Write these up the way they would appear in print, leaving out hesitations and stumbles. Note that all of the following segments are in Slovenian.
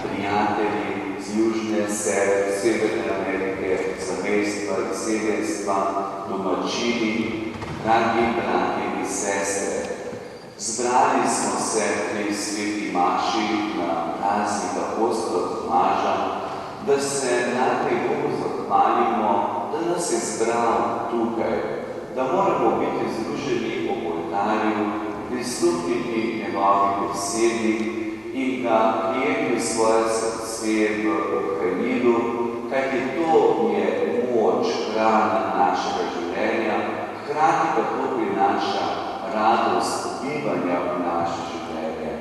prijatelji iz Južne, Severne Amerike, zamestva in sedenstva, domačini, dragi bratje in sestre. Zbrali smo se pri sveti maši na praznik apostola Tomaža, da se najprej Bogu zahvalimo, da nas je zbral tukaj, da moramo biti združeni ob oltarju, prisluhniti njegovi besedi in ga prijeti v svoje srce v Ukrajinu, kajti to je moč, hrana našega življenja, hkrati pa to prinaša radost bivanja v naše življenje.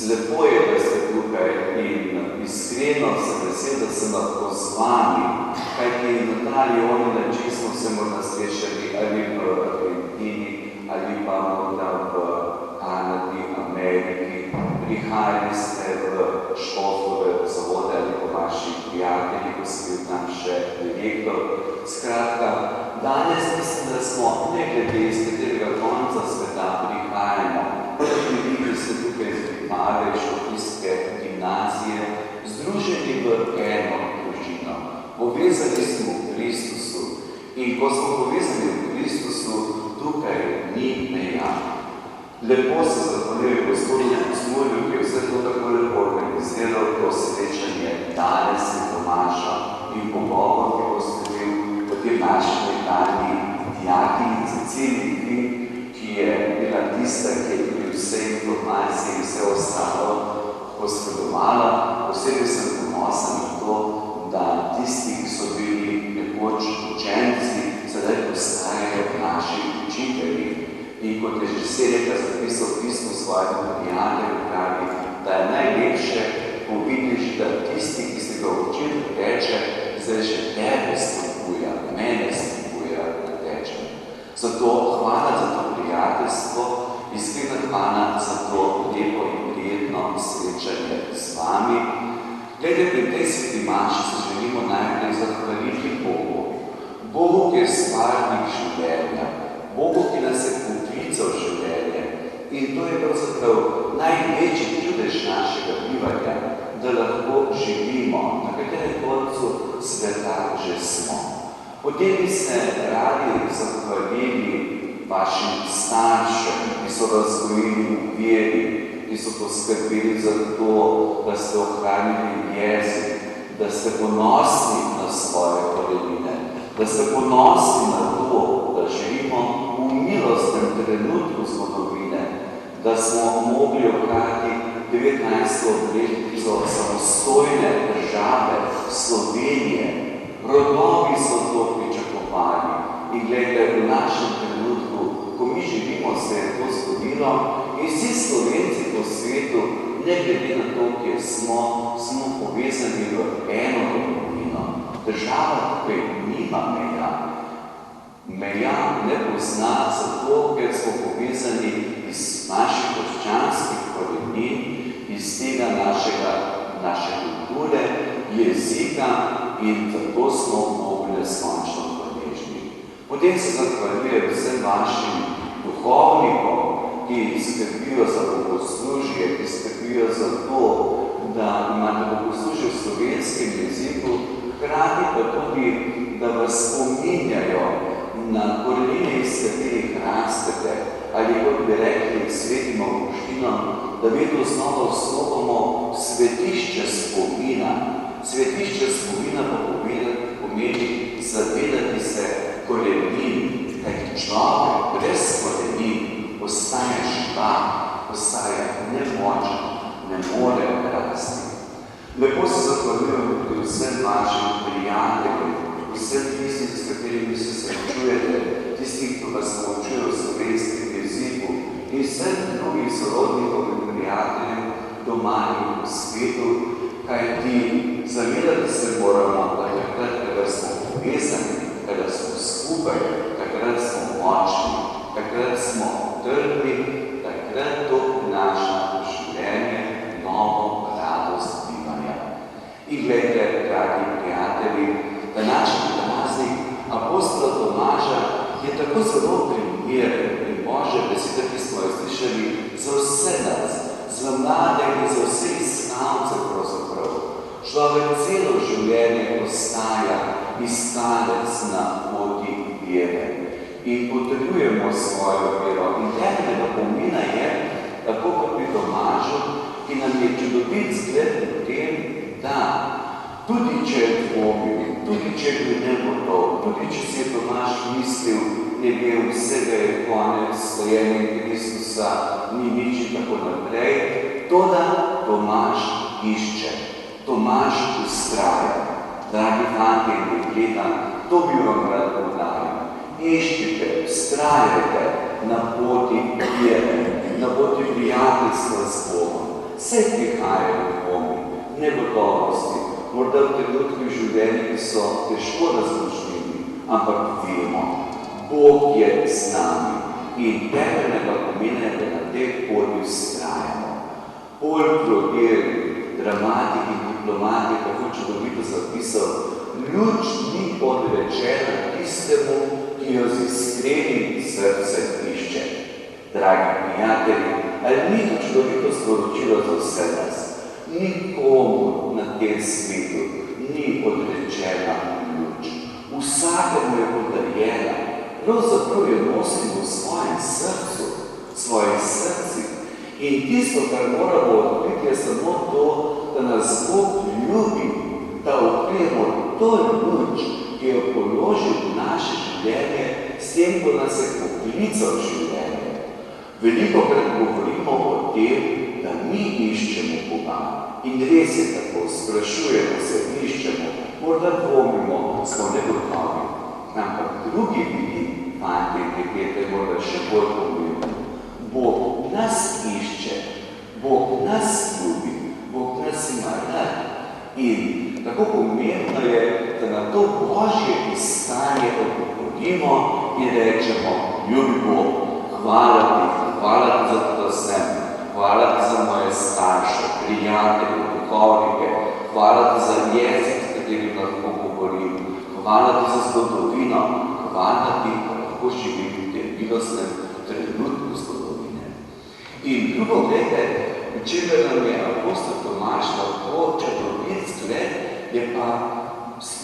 Lepo je, da ste tukaj in iskreno sem vesel, da sem lahko z vami, kajti na ta ali oni način smo se morda srečali ali v Argentini, ali pa morda v Kanadi, Ameriki, prihajali ste v školskove zavode ali po vaši prijatelji, ko ste bil tam še direktor. Skratka, danes mislim, da smo ne glede iz katerega konca sveta prihajamo, ki ste tukaj iz Vipave, škofijske gimnazije, združeni v eno družino. Povezani smo v Kristusu in ko smo povezani v Kristusu, tukaj ni meja. Lepo se zahvaljujem gospodinu Smolju, ki je vse to tako lepo organiziral, to srečanje danes in Tomaža in pogovor, ki bo sledil potem naši nekdanji dijakinji Ceciliji, ki je bila tista, ki je tudi vse informacije in vse ostalo posredovala. Posebej sem ponosen na to, da tisti, ki so bili nekoč učenci, sedaj postajajo naši učitelji. In kot je že Seneca zapisal pismo svojemu prijatelju, pravi, da je najlepše, ko vidiš, da tisti, ki se ga učil, teče, zdaj že tebe spodbuja, mene spodbuja, da tečem. Zato hvala za to prijateljstvo, iskrena hvala za to lepo in prijetno srečanje z vami. Glede pri tej sveti maši se želimo najprej zahvaliti Bogu. Bogu, ki je stvarnik življenja, Bogu, ki nas je poklical življenje. In to je pravzaprav največji čudež našega bivanja, da lahko živimo, na katerem koncu sveta že smo. Potem bi se radi zahvalili vašim staršem, ki so vas gojili v veri, ki so poskrbeli za to, da ste ohranili jezik, da ste ponosni na svoje korenine, da ste ponosni na to, da živimo v milostnem trenutku zgodovine, da smo mogli okrati 19. obletnico samostojne države Slovenije. Rodovi so to pričakovali in gledajte, v našem trenutku, ko mi živimo, se je to zgodilo in vsi Slovenci po svetu, ne glede na to, kjer smo povezani v eno domovino. Država tukaj nima meja. Meja ne pozna zato, ker smo povezani iz naših krščanskih korenin, iz tega naše kulture, jezika in zato smo mogli neskončno hvaležni. Potem se zahvaljujem vsem vašim duhovnikom, ki skrbijo za bogoslužje, ki skrbijo za to, da imate bogoslužje v slovenskem jeziku, hkrati pa tudi, da vas spominjajo na korenine, iz katerih rastete, ali kot bi rekli svetim Avgustinom, da vedno znova vstopamo v svetišče spomina. Svetišče spomina pa pomeni zavedati se korenin, kajti človek brez korenin postaje žival, postaje nemočen, ne more rasti. Lepo se zahvaljujem tudi vsem vašim prijateljem, vsem tistih, s katerimi se srečujete, tistih, ki vas naučujejo v slovenskem jeziku in vsem drugih sorodnikov in prijateljev doma in v svetu, kajti zavedati se moramo, da takrat, kadar smo povezani, kadar smo skupaj, takrat smo močni, takrat smo trdni, takrat to prinaša v življenje novo radost bivanja. In gledajte, dragi prijatelji, današnji praznik apostola Tomaža je tako zelo primeren in Božja beseda, ki smo jo slišali za vse nas, za mlade in za vse iskalce Človek celo življenje ostaja iskalec na poti vere in potrebujemo svojo vero. In temeljnega pomena je, tako kot pri Tomažu, ki nam je čudovit zgled v tem, da tudi če je dvomil, tudi če je bil negotov, tudi če si je Tomaž mislil, ne vem, vsega je konec, stojenje Kristusa, ni nič in tako naprej, toda Tomaž išče, Tomaž ustraja. Dragi fanti in dekleta, to bi vam rad poudaril. Iščite, ustrajajte na poti vere, na poti prijateljstva z Bogom. Vse prihajajo dvomi, negotovosti, morda v trenutku življenja, ki so težko razložljivi, ampak vemo, Bog je z nami in temeljnega pomena je, da na tej poti ustrajamo. Paul Claudel, dramatik in diplomatik, tako čudovito zapisal, luč ni odrečena tistemu, ki jo z iskrenim srcem išče. Dragi prijatelji, ali ni to čudovito sporočilo za vse nas? Nikomu na tem svetu ni odrečena luč. Vsakemu je podarjena, pravzaprav jo nosimo v svojem srcu, v svojih srcih. In tisto, kar moramo odkriti, je samo to, da nas Bog ljubi, da odkrijemo to luč, ki jo položil v naše življenje, s tem, ko nas je poklical življenje. Velikokrat govorimo o tem, da mi iščemo Boga. In res je tako, sprašujemo se, iščemo, morda dvomimo, smo negotovi. Ampak drugi vidi, fanti in deklete, morda še bolj pomembno. Bog nas išče, Bog nas ljubi, Bog nas ima rad. In tako pomembno je, da na to Božje iskanje odgovorimo in rečemo, ljubi Bog, hvala ti za to, da sem, hvala ti za moje starše, prijatelje, duhovnike, hvala ti za jezik, s katerim lahko govorim, hvala ti za zgodovino, hvala ti, da lahko živim v tem milostnem trenutku zgodovine. In drugo, gledajte, v čemer nam je apostol Tomaž lahko čudovit zgled, je pa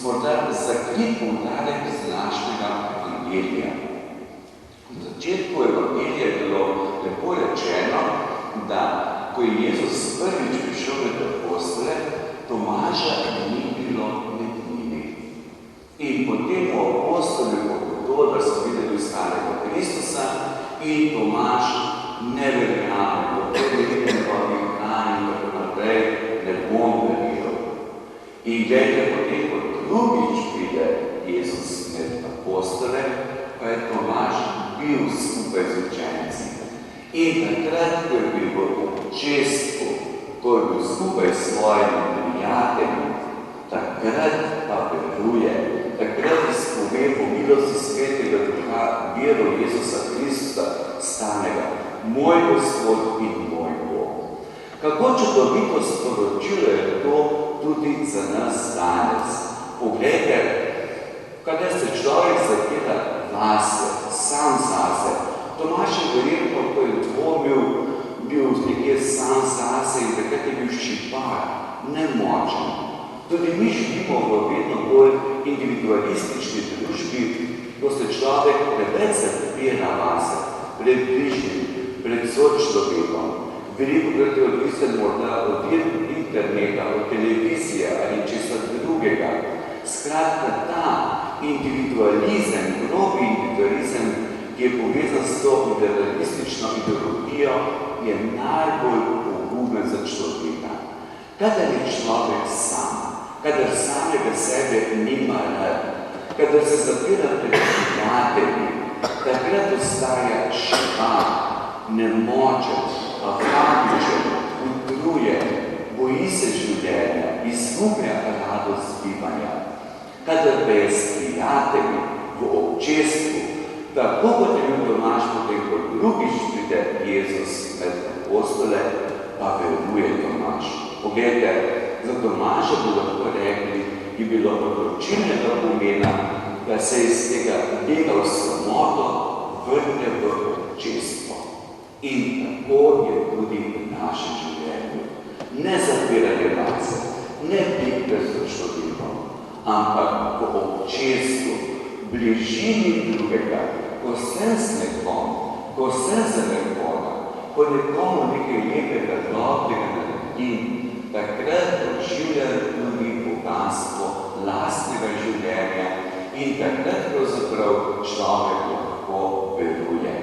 morda zakrit poudarek z današnjega evangelija. V začetku evangelija je bilo lepo rečeno, da ko je Jezus prvič prišel med apostole, Tomaža ni bilo med njimi. In potem v apostolju to, da so videli starega Kristusa in Tomaž ne verjame, da vidim pa mi hrani in tako naprej, ne bom verjel. In gledajte, potem, ko drugič pride Jezus med apostole, pa je Tomaž bil skupaj z učenci. In takrat, ko je bil v občestvu, ko je bil skupaj s svojimi prijatelji, takrat pa veruje, takrat izpove po milosti svetega Duha vero Jezusa Kristusa stanega, moj Gospod in moj Bog. Kako čudovito sporočilo je to tudi za nas danes. Poglejte, kadar se človek zaveda vase, sam zase, Tomaž je verjetno, ko je dvomil, bil nekje sam zase in takrat je bil ščipar, nemočen. Tudi mi živimo v vedno bolj individualistični družbi, ko se človek preveč zapira vase, pred bližnjim, pred sočlovekom. Veliko krat je odvisen morda od interneta, od televizije ali česa drugega. Skratka, ta individualizem, grobi individualizem, ki je povezan s to individualistično ideologijo, je najbolj poguben za človeka. Kadar je človek sam, kadar samega sebe nima rad, kadar se zapira pred prijatelji, takrat ostaja šivan, nemočen, apatičen, utrujen, boji se življenja, izgublja radost bivanja. Kadar pa je s prijatelji v občestvu, tako kot je bil Tomaž, potem ko drugič pride Jezus med apostole, pa veruje Tomaž. Poglejte, za Tomaža bi lahko rekli, je bilo odločilnega pomena, da se iz tega bega v samoto vrne v občestvo. In tako je tudi v našem življenju. Ne zapiranje vase, ne tik pred človekom, ampak v občestvu, bližini drugega, ko sem z nekom, ko sem za nekoga, ko nekomu nekaj lepega, dobrega naredim, takrat doživljam tudi bogatstvo lastnega življenja in takrat pravzaprav človek lahko veruje.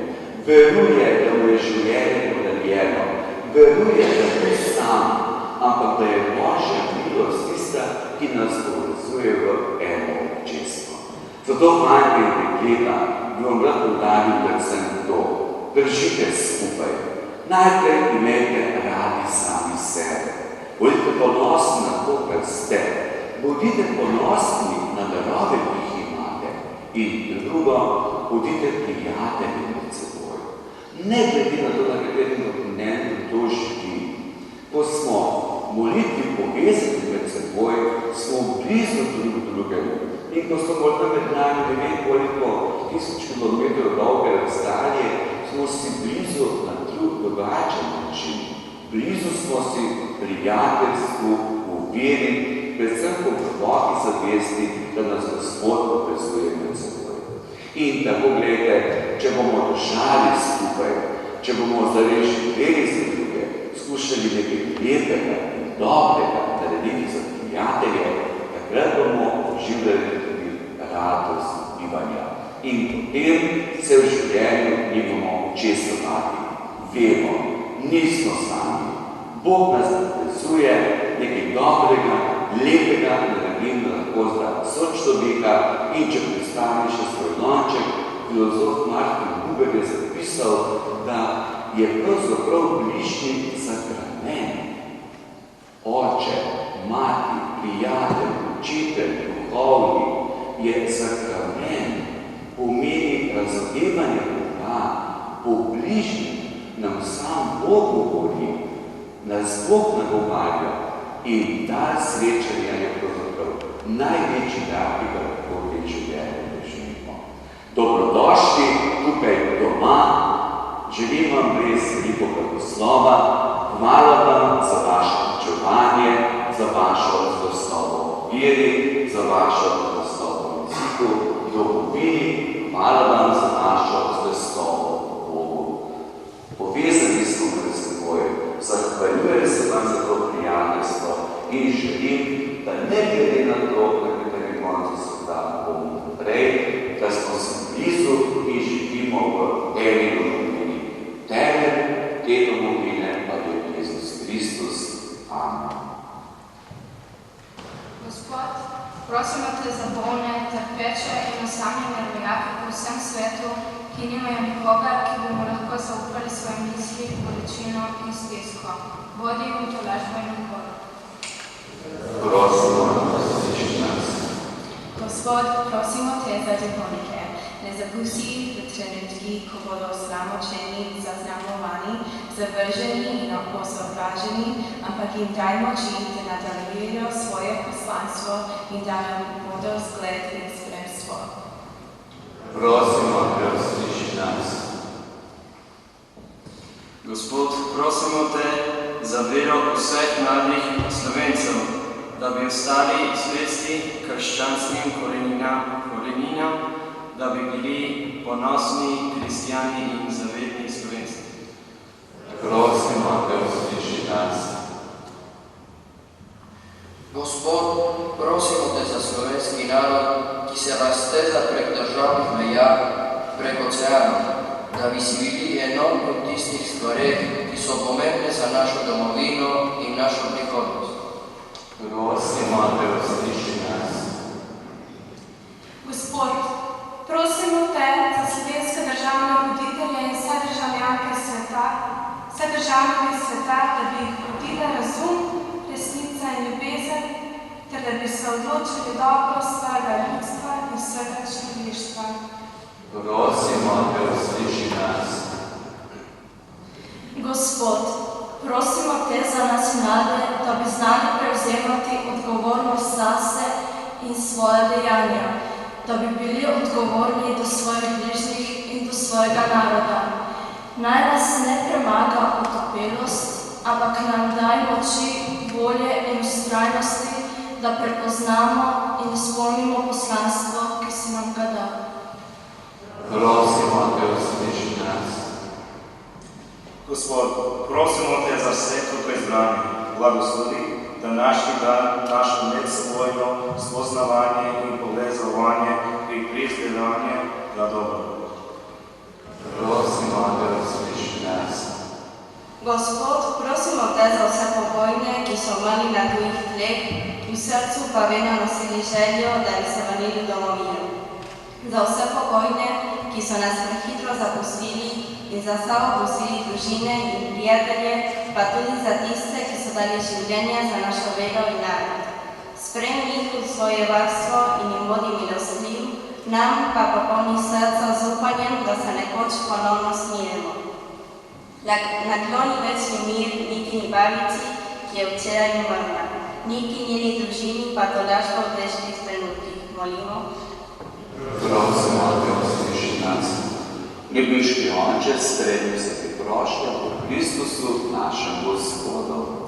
Veruje, da mu je življenje podeljeno, veruje, da ni sam, ampak da je Božja milost tista, ki nas povezuje v eno občestvo. Zato, fantje in dekleta, bi vam lahko dali predvsem to. Držite skupaj. Najprej imejte radi sami sebe. Bodite ponosni na to, kar ste. Bodite ponosni na darove, ki jih imate. In drugo, bodite prijatelji med seboj. Ne glede na to, na katerem kontinentu to živi. Ko smo molitvi povezani med seboj, smo blizu drug drugemu. In ko so morda med nami ne vem koliko 1000 kilometrov dolge razdalje, smo si blizu na drug drugačen način. Blizu smo si prijateljstvu, v veri, predvsem po globoki zavesti, da nas Gospod povezuje med seboj. In tako gledajte, če bomo držali skupaj, če bomo zares živeli za druge, skušali nekaj lepega in dobrega narediti za prijatelje, takrat bomo doživljali tudi radost bivanja. In potem se v življenju nimamo česa bati. Vemo, nismo sami. Bog nas povezuje nekaj dobrega, lepega, naredimo lahko za sočloveka. In če predstavi še svoj lonček, filozof Martin Buber je zapisal, da je pravzaprav bližnji sakrament. Oče, mati, prijatelj, učitelj, duhovnik je sakrament, pomeni razodevanje Boga, po bližnjem nam sam Bog govori, nas Bog nagovarja in dar srečanja je pravzaprav največji dar, ki ga lahko v tem življenju doživimo. Dobrodošli tukaj doma, želim vam res veliko blagoslova, hvala vam za vaše pričevanje, za vašo zvestobo veri, za vašo zvestobo jeziku, domovini, hvala vam za vašo zvestobo Bogu. Povezani smo med seboj, zahvaljujem se vam za to prijateljstvo in želim, da ne glede na to, na kateri koncu sveta bomo naprej, da smo se blizu in živimo v eni domovini. Temelj te domovine pa je Jezus Kristus. Amen. Gospod, prosimo te za bolne, trpeče in osamljene rojake po vsem svetu, ki nimajo nikogar, ki bi mu lahko zaupali svoje misli, bolečino in stisko. Vodi v tolažbo in upor. Prosimo, poslušaj nas. Gospod, prosimo te za deponike. Ne zapusti v trenutki, ko bodo sramočeni, zaznamovani, zavrženi in osovraženi, ampak jim daj moči, da nadaljujejo svoje poslanstvo in da nam bodo zgled in spremstvo. Prosimo, poslušaj nas. Gospod, prosimo te za vero vseh mladih Slovencev, da bi ostali zvesti krščanskim koreninam, da bi bili ponosni kristjani in zavedni Slovenci. Prosimo, da usliši nas. Gospod, prosimo te za slovenski narod, ki se razteza prek državnih meja, prek oceanov, da bi si bili enotni v tistih stvareh, ki so pomembne za našo domovino in našo prihodnost. Prosimo, da usliši nas. Gospod, prosimo te za slovenske državne voditelje in vse državljanke sveta, da bi jih vodila razum, resnica in ljubezen, ter da bi se odločili dobro svojega ljudstva in vsega človeštva. Prosimo, da usliši nas. Gospod, prosimo te za nas mlade, da bi znali prevzemati odgovornost zase in svoje dejanja, da bi bili odgovorni do svojih bližnjih in do svojega naroda. Naj nas ne premaga otopelost, ampak nam daj moči, volje in ustrajnosti, da prepoznamo in izpolnimo poslanstvo, ki si nam ga dal. Prosimo te, usliši nas. Gospod, prosimo te za vse tukaj zbrani, blagoslovi današnji dan, naše medsebojno spoznavanje in povezovanje in prizdevanje za dobro. Prosimo te, usliši nas. Gospod, prosimo te za vse pokojne, ki so umrli na tujih tleh, v srcu pa vedno nosili željo, da bi se vrnili v domovino. Za vse pokojne, ki so nas prehitro zapustili in za sabo pustili družine in prijatelje, pa tudi za tiste, ki so dali življenje za našo vero in narod. Sprejmi jih v svoje varstvo in jim bodi milostljiv, nam pa popolni srca z upanjem, da se nekoč ponovno smirimo. Nakloni večni mir Nikini babici, ki je včeraj umrla, Niki njeni družini pa tolažbo v težkih trenutkih. Molimo. Prosimo te, usliši nas. Nebeški Oče, sprejmi se ti prošnjo po Kristusu, našem Gospodu.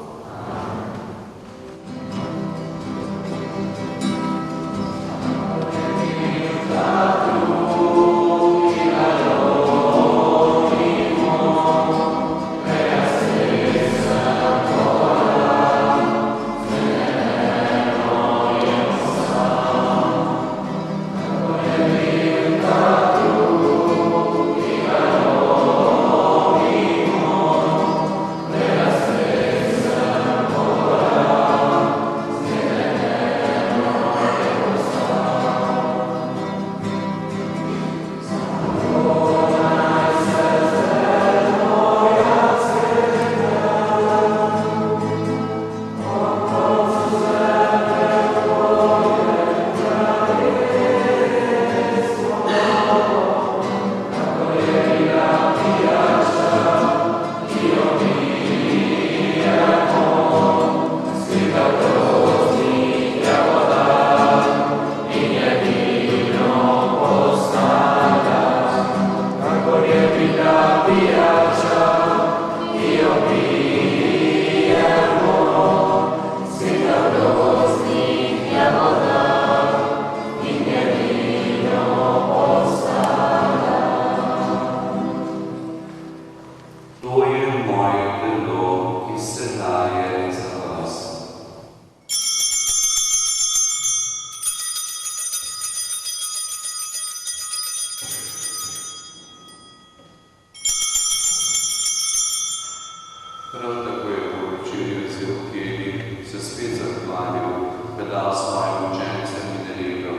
Prav tako je po večerji vzel kelih, se spet zahvalil, predal svojim učencem in rekel: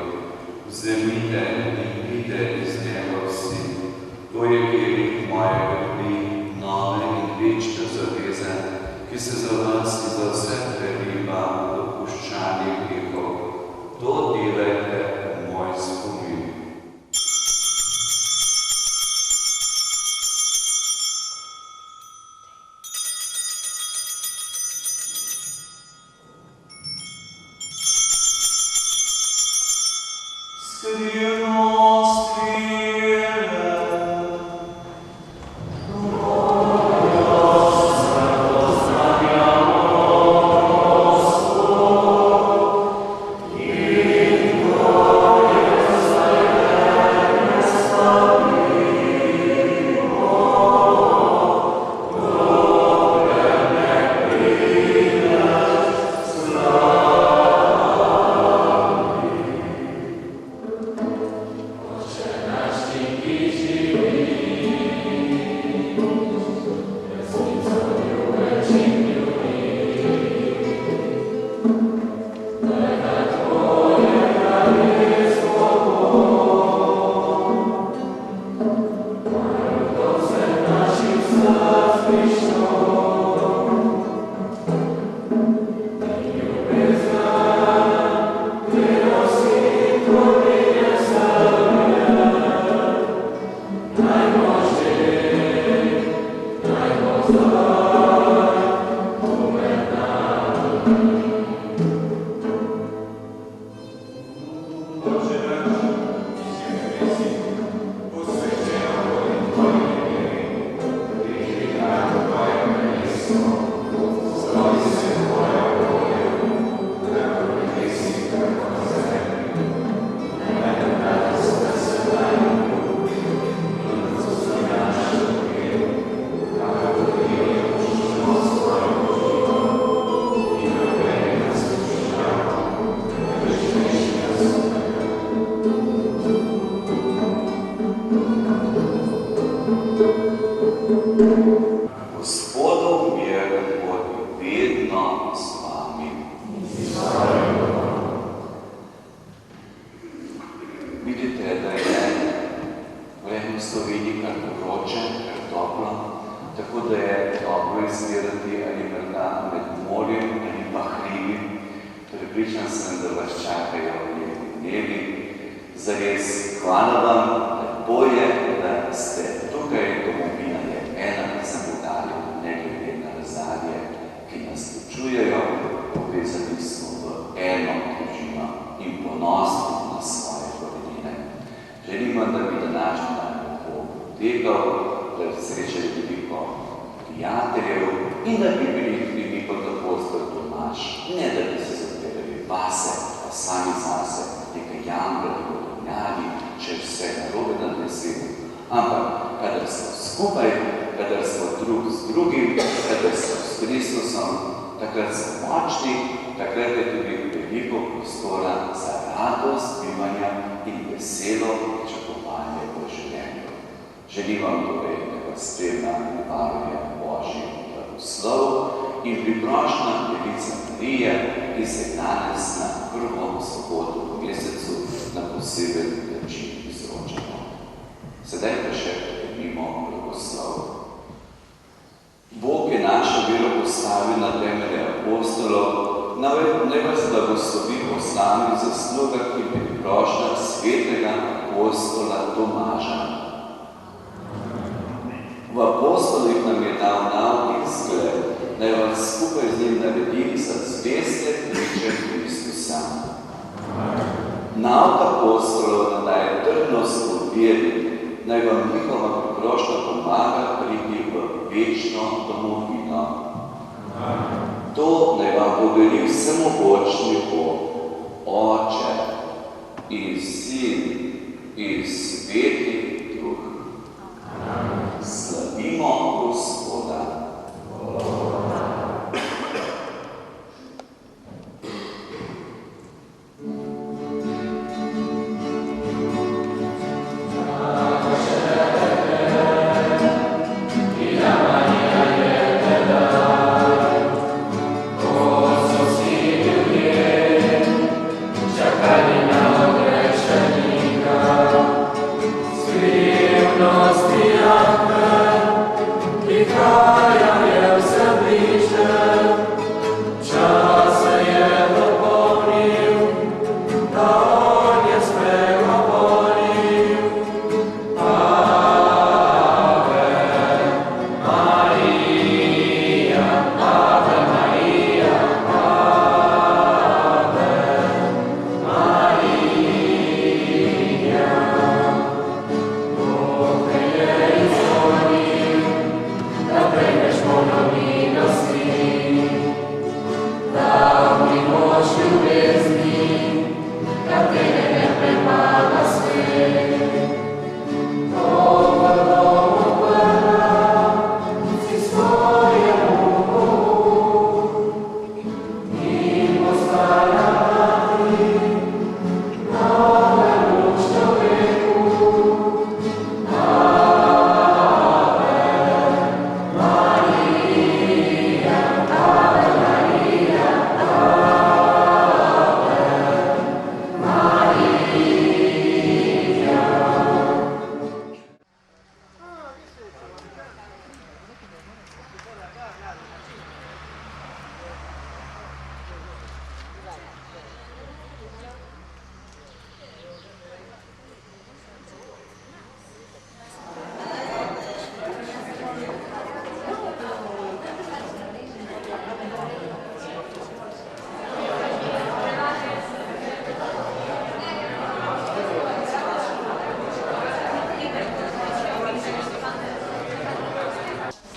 Vzemite in pijte iz njega vsi. To je kelih moje krvi, nove in večne zaveze, ki se za vas in za vse preliva v odpuščanje grehov. To delajte v moj spomin. vroče, ker toplo, tako da je dobro izgledati ali morda med morjem ali pa hribi. Prepričan sem, da vas čakajo lepi dnevi. Zares, hvala vam, lepo je, da ste tukaj, domovina je ena, ki sem udaril, ne glede na razalje, ki nas ločujejo, povezani smo v eno družino in ponosni na svoje korenine. Želim vam, da bi današnji dan lahko potekal, da bi srečali veliko prijateljev in da bi bili tudi kot apostol Tomaž, ne da bi se zapreli vase, pa sami zase nekaj jamrali, odonjali, če vse narobe na svetu, ampak kadar smo skupaj, kadar smo drug z drugim, kadar smo s Kristusom, takrat smo močni, takrat je tudi veliko prostora za radost bivanja in veselo pričakovanje v življenju. Želim vam torej, da vas spremlja in varuje Božji blagoslov in priprošnja Device Marije, ki se danes na prvo soboto v mesecu na poseben način izročamo. Sedaj pa še primimo blagoslov. Bog je našo vero postavil na temelje apostolov, naj vas blagoslovi poslanih zaslugah in priprošnjah svetega apostola Tomaža. V apostolih nam je dal nauk in zgled, naj vas skupaj z njim naredili za zveste priče Kristusa. Nauk apostolov nam daje trdnost v veri, naj vam njihova priprošnja pomaga priti v večno domovino. To naj vam podeli vsemogočni Bog, Oče in Sin in Sveti Duh. Slavimo Gospoda.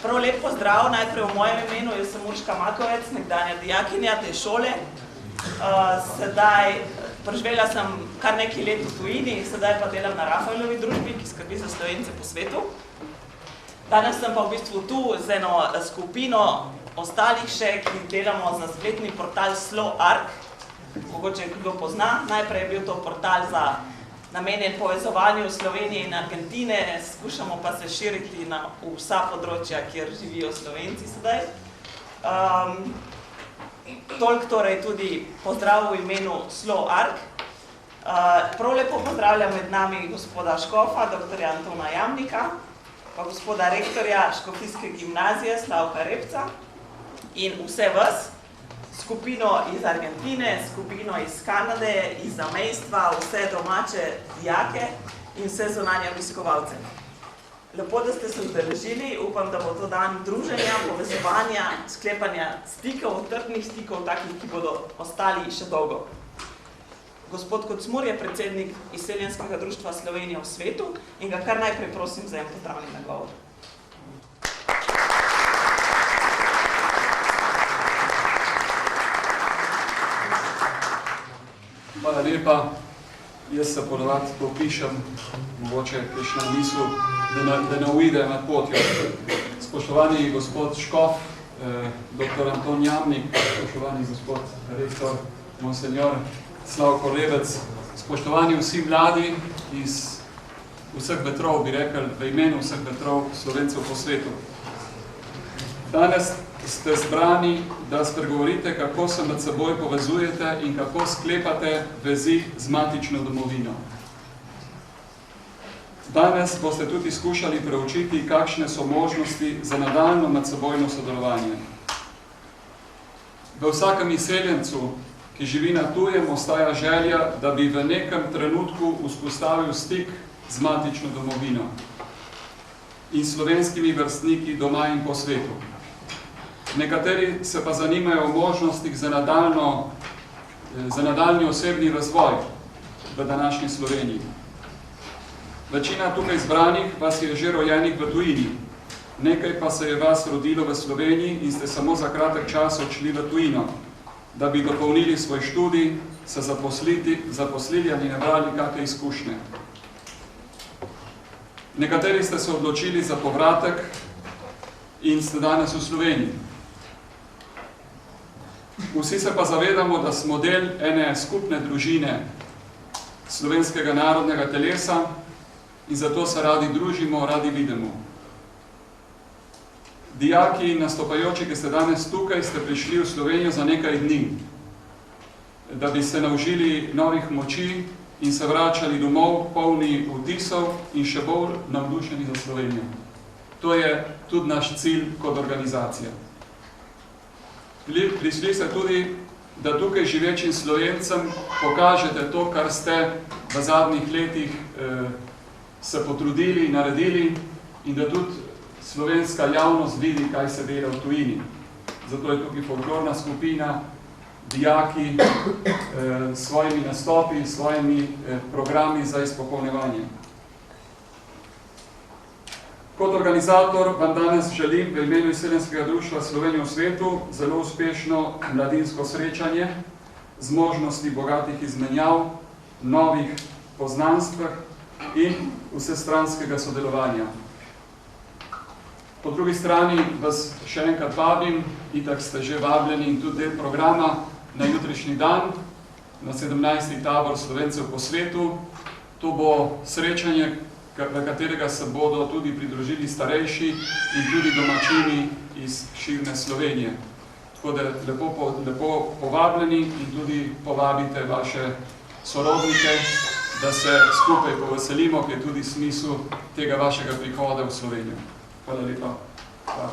Prav lep pozdrav, najprej v mojem imenu, jaz sem Urška Makovec, nekdanja dijakinja te šole. Sedaj, preživela sem kar nekaj let v tujini, sedaj pa delam na Rafaelovi družbi, ki skrbi za Slovence po svetu. Danes sem pa v bistvu tu z eno skupino ostalih še, ki delamo za spletni portal SlowArk. Mogoče kdo pozna, najprej je bil to portal za namenjen povezovanju Slovenije in Argentine, skušamo pa se širiti na vsa področja, kjer živijo Slovenci sedaj. Toliko torej tudi pozdrav v imenu SlowArk. Prav lepo pozdravljam med nami gospoda Škofa, dr. Antona Jamnika. pa gospoda rektorja Škofijske gimnazije Slavka Repca in vse vas, skupino iz Argentine, skupino iz Kanade, iz zamejstva, vse domače dijake in vse zunanje obiskovalce. Lepo, da ste se udeležili, upam, da bo to dan druženja, povezovanja, sklepanja stikov, trdnih stikov, takih, ki bodo ostali še dolgo. Gospod Kocmur je predsednik Izseljenskega društva Slovenije v svetu in ga kar najprej prosim za en pozdravni nagovor. Hvala lepa. Jaz se ponovadi popišem, mogoče kakšna misel, da ne uide nad potjo. Spoštovani gospod Škof, dr. Anton Jamnik, spoštovani gospod rektor, monsenjor Slavko Rebec, spoštovani vsi mladi iz vseh vetrov, bi rekel, v imenu vseh vetrov Slovencev po svetu. Danes ste zbrani, da spregovorite, kako se med seboj povezujete in kako sklepate vezi z matično domovino. Danes boste tudi skušali preučiti, kakšne so možnosti za nadaljnjo medsebojno sodelovanje. V vsakem izseljencu, ki živi na tujem, ostaja želja, da bi v nekem trenutku vzpostavil stik z matično domovino in slovenskimi vrstniki doma in po svetu. Nekateri se pa zanimajo o možnostih za nadaljni osebni razvoj v današnji Sloveniji. Večina tukaj zbranih vas je že rojenih v tujini, nekaj pa se je vas rodilo v Sloveniji in ste samo za kratek čas odšli v tujino, da bi dopolnili svoj študij, se zaposlili ali nabrali kakšne izkušnje. Nekateri ste se odločili za povratek in ste danes v Sloveniji. Vsi se pa zavedamo, da smo del ene skupne družine slovenskega narodnega telesa in zato se radi družimo, radi vidimo. Dijaki in nastopajoči, ki ste danes tukaj, ste prišli v Slovenijo za nekaj dni, da bi se naučili novih moči in se vračali domov polni vtisov in še bolj navdušeni za Slovenijo. To je tudi naš cilj kot organizacija. Prišli ste tudi, da tukaj živečim Slovencem pokažete to, kar ste v zadnjih letih se potrudili in naredili in da tudi slovenska javnost vidi, kaj se dela v tujini. Zato je tukaj folklorna skupina, dijaki s svojimi nastopi, s svojimi programi za izpopolnjevanje. Kot organizator vam danes želim v imenu Izseljenskega društva Slovenije v svetu zelo uspešno mladinsko srečanje z možnosti bogatih izmenjav, novih poznanstv in vsestranskega sodelovanja. Po drugi strani vas še enkrat vabim, itak ste že vabljeni in tudi del programa, na jutrišnji dan, na 17. tabor Slovencev po svetu. To bo srečanje, v katerega se bodo tudi pridružili starejši in tudi domačini iz širne Slovenije. Tako da lepo povabljeni in tudi povabite vaše sorodnike, da se skupaj poveselimo, ki je tudi smisel tega vašega prihoda v Slovenijo. Hvala lepa. Hvala.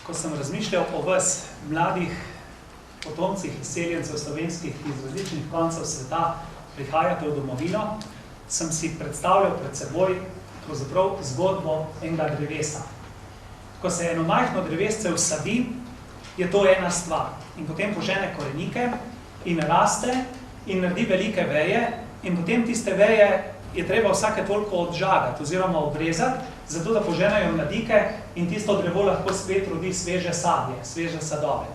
Ko sem razmišljal o vas, mladih potomcih izseljencev slovenskih, ki iz različnih koncev sveta prihajate v domovino, sem si predstavljal pred seboj pravzaprav zgodbo enega drevesa. Ko se eno majhno drevesce vsadi, je to ena stvar in potem požene korenike in raste in naredi velike veje in potem tiste veje je treba vsake toliko odžagati oziroma obrezati, zato da poženejo mladike in tisto drevo lahko spet rodi sveže sadje, sveže sadove.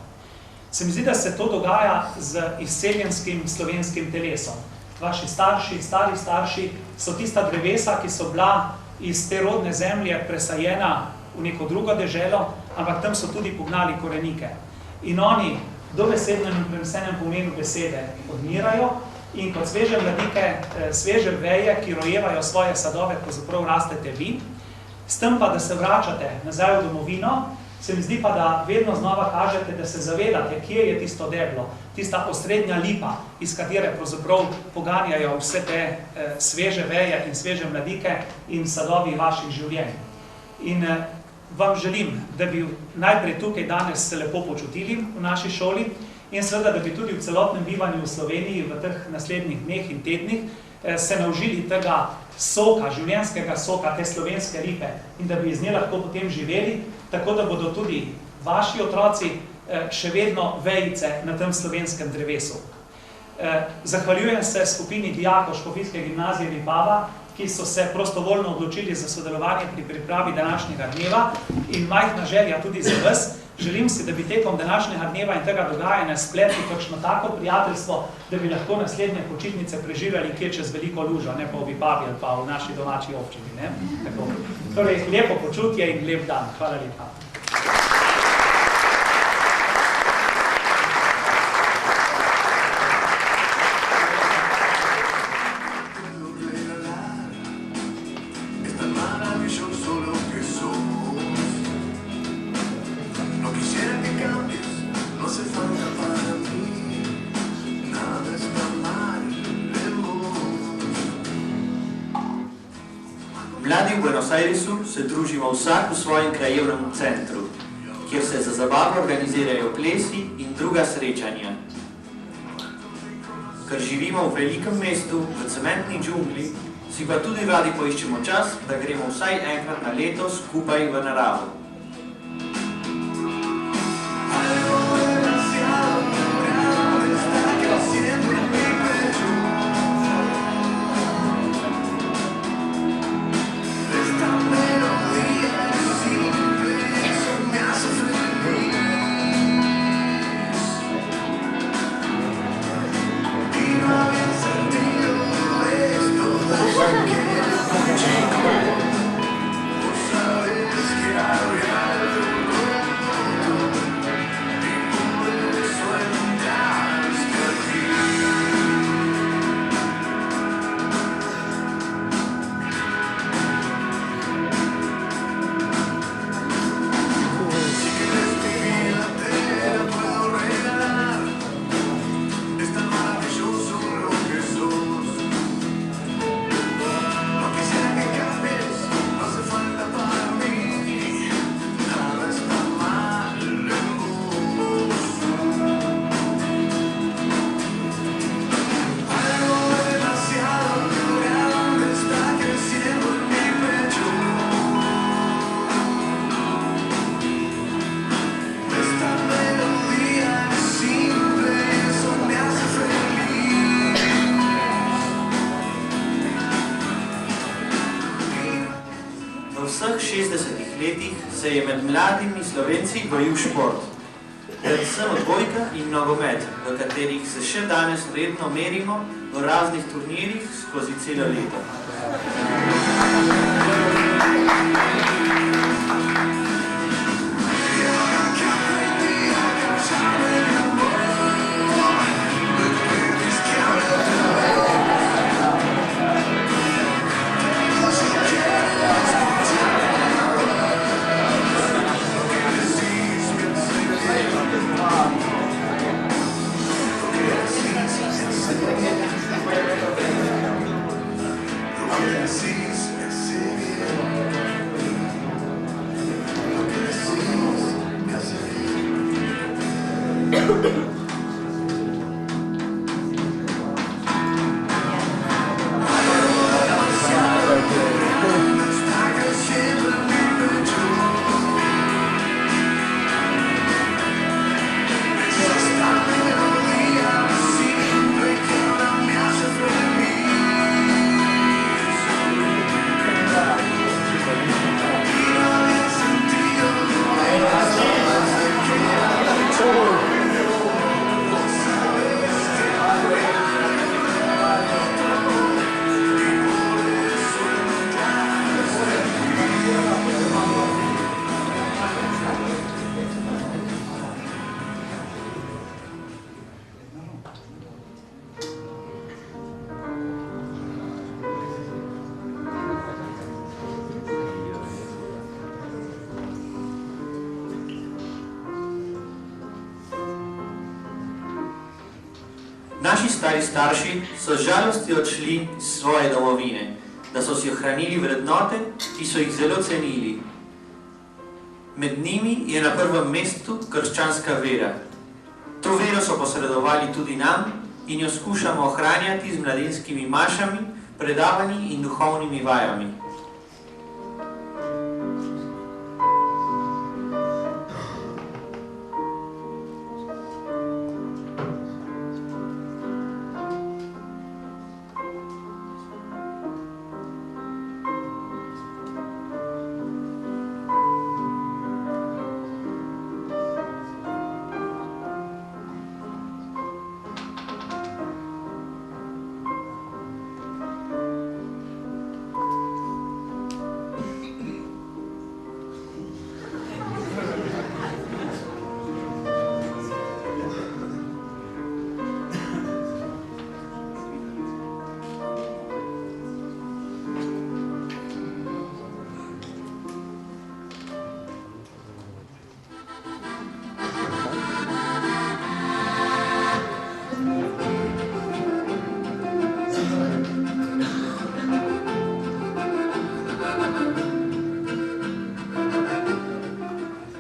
Se mi zdi, da se to dogaja z izseljenskim slovenskim telesom. Vaši starši, stari starši so tista drevesa, ki so bila iz te rodne zemlje presajena v neko drugo deželo, ampak tam so tudi pognali korenike. In oni dobesedno in prenesenem pomenu besede odmirajo in kot sveže mladike, sveže veje, ki rojevajo svoje sadove, pravzaprav rastete vi, s tem pa, da se vračate nazaj v domovino, se mi zdi pa, da vedno znova kažete, da se zavedate, kje je tisto deblo, tista osrednja lipa, iz katere pravzaprav poganjajo vse te sveže veje in sveže mladike in sadovi vaših življenj. In vam želim, da bi najprej tukaj danes se lepo počutili v naši šoli in seveda, da bi tudi v celotnem bivanju v Sloveniji v teh naslednjih dneh in tednih se naužili tega soka, življenjskega soka, te slovenske lipe in da bi iz nje lahko potem živeli, tako da bodo tudi vaši otroci še vedno vejice na tem slovenskem drevesu. Zahvaljujem se skupini dijakov Škofijske gimnazije Vipava, ki so se prostovoljno odločili za sodelovanje pri pripravi današnjega dneva in majhna želja tudi za vas. Želim si, da bi tekom današnjega dneva in tega dogajanja spletli kakšno tako prijateljstvo, da bi lahko naslednje počitnice preživljali kje čez veliko lužo, ne pa v Vipavi ali pa v naši domači občini. Ne? Tako. Torej, lepo počutje in lep dan. Hvala lepa. Mladi v Buenos Airesu se družimo vsak v svojem krajevnem centru, kjer se za zabavo organizirajo plesi in druga srečanja. Ker živimo v velikem mestu, v cementni džungli, si pa tudi radi poiščemo čas, da gremo vsaj enkrat na leto skupaj v naravo. Se je med mladimi Slovenci gojil šport, predvsem odbojka in nogomet, v katerih se še danes redno merimo v raznih turnirjih skozi celo leto. Naši stari starši so z žalosti odšli iz svoje domovine, da so si ohranili vrednote, ki so jih zelo cenili. Med njimi je na prvem mestu krščanska vera. To vero so posredovali tudi nam in jo skušamo ohranjati z mladinskimi mašami, predavanji in duhovnimi vajami.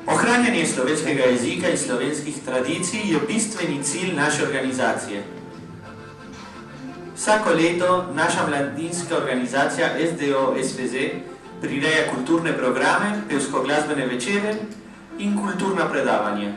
Ohranjanje slovenskega jezika in slovenskih tradicij je bistveni cilj naše organizacije. Vsako leto naša mladinska organizacija SDO SVZ prireja kulturne programe, pevsko-glasbene večere in kulturna predavanja.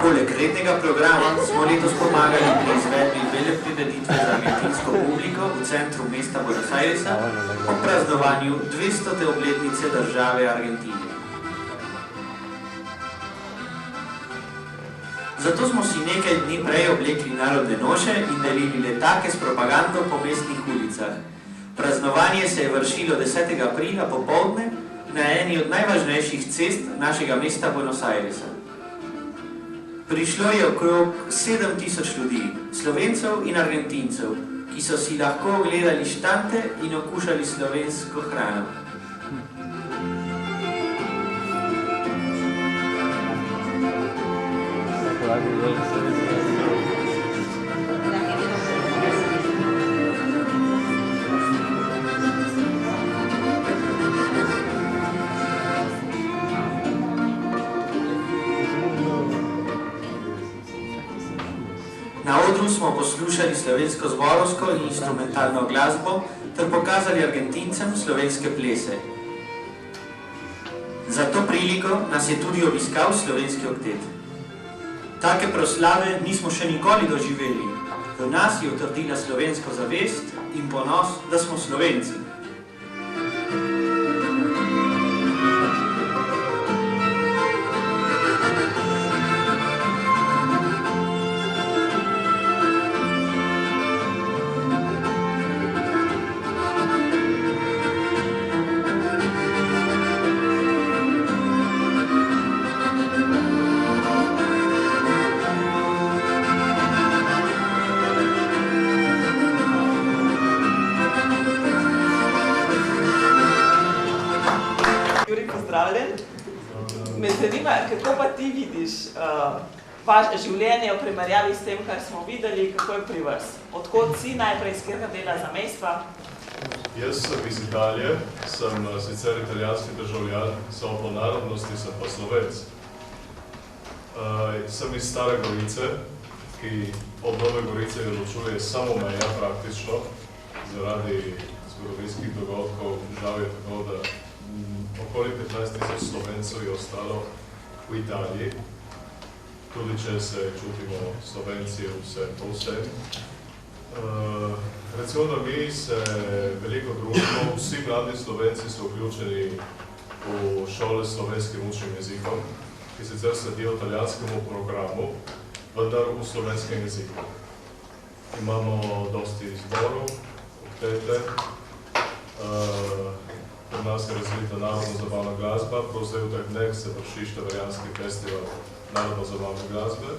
Poleg rednega programa smo letos pomagali pri izvedbi veleprireditve za argentinsko publiko v centru mesta Buenos Airesa ob praznovanju 200. obletnice države Argentine. Zato smo si nekaj dni prej oblekli narodne noše in delili letake s propagando po mestnih ulicah. Praznovanje se je vršilo 10. aprila popoldne na eni od najvažnejših cest našega mesta Buenos Airesa. Prišlo je okrog 7000 ljudi, Slovencev in Argentincev, ki so si lahko ogledali štante in okušali slovensko hrano. Na odru smo poslušali slovensko zborovsko in instrumentalno glasbo ter pokazali Argentincem slovenske plese. Za to priliko nas je tudi obiskal slovenski oktet. Take proslave nismo še nikoli doživeli. V nas je utrdila slovensko zavest in ponos, da smo Slovenci. Juri, pozdravljen. Me zanima, kako pa ti vidiš življenje v primerjavi s tem, kar smo videli, kako je pri vas? Odkot si najprej, iz katerega dela zamejstva? Jaz sem iz Italije, sem sicer italijanski državljan, samo po narodnosti sem pa Slovenc. Sem iz Stare Gorice, ki od Nove Gorice ločuje samo meja praktično, zaradi zgodovinskih dogodkov. Žal je tako, da okoli 15,000 Slovencev je ostalo v Italiji, tudi če se čutimo Slovenci vse po vsem. Recimo, da mi se veliko družimo, vsi mladi Slovenci so vključeni v šole s slovenskim učnim jezikom, ki sicer sledijo italijanskemu programu, vendar v slovenskem jeziku. Imamo dosti zborov, oktete, pri nas je razvita narodno-zabavna glasba, prav zdaj v teh dneh se vrši Štajerjanski festival narodno-zabavne glasbe.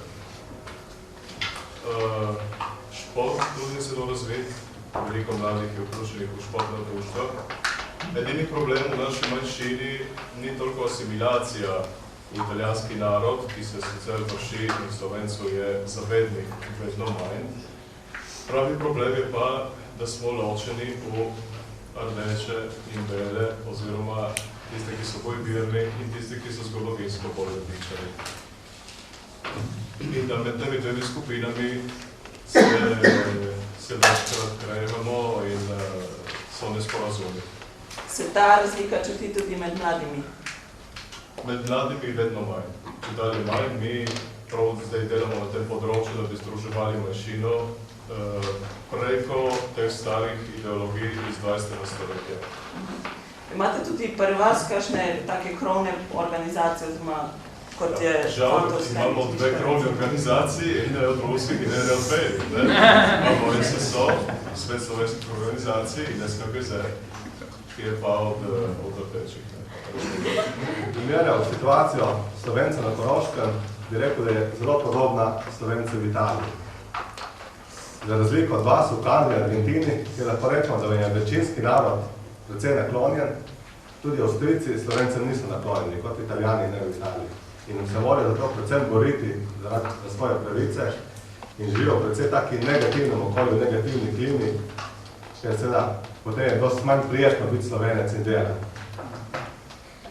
Šport tudi je zelo razvit, veliko mladih je vključenih v športna društva. Edini problem v naši manjšini ni toliko asimilacija v italijanski narod, ki se sicer vrši in Slovencev je zavednih vedno manj. Pravi problem je pa, da smo ločeni v rdeče in bele, oziroma tiste, ki so bolj birni in tiste, ki so zgodovinsko bolj odličani. In da med temi dvemi skupinami se večkrat krajevamo in so nesporazumi. Se ta razlika čuti tudi med mladimi? Med mladimi vedno manj. Čudali manj, mi prav zdaj delamo na tem področju, da bi združevali manjšino preko teh starih ideologij iz 20. stoletja. Imate tudi pri vas kakšne take krovne organizacije, oziroma kot je... Žal, imamo dve krovne organizaciji, ene od ruskih in ene od belih. Imamo SSO, Svet slovenskih organizacij, in SKGZ, ki je pa od rdečih. Primerjal situacijo Slovenca na Koroškem, bi rekel, da je zelo podobna Slovencev v Italiji. Za razliko od vas v Kanadi in Argentini, je lahko rečemo, da je večinski narod precej naklonjen, tudi Avstrijci Slovencem niso naklonjeni, kot Italijani ne v Italiji. In se morajo zato predvsem boriti za svoje pravice in živijo predvsem taki negativnem okolju, negativni klimi, ker seveda potem je dosti manj prijetno biti Slovenec in delati.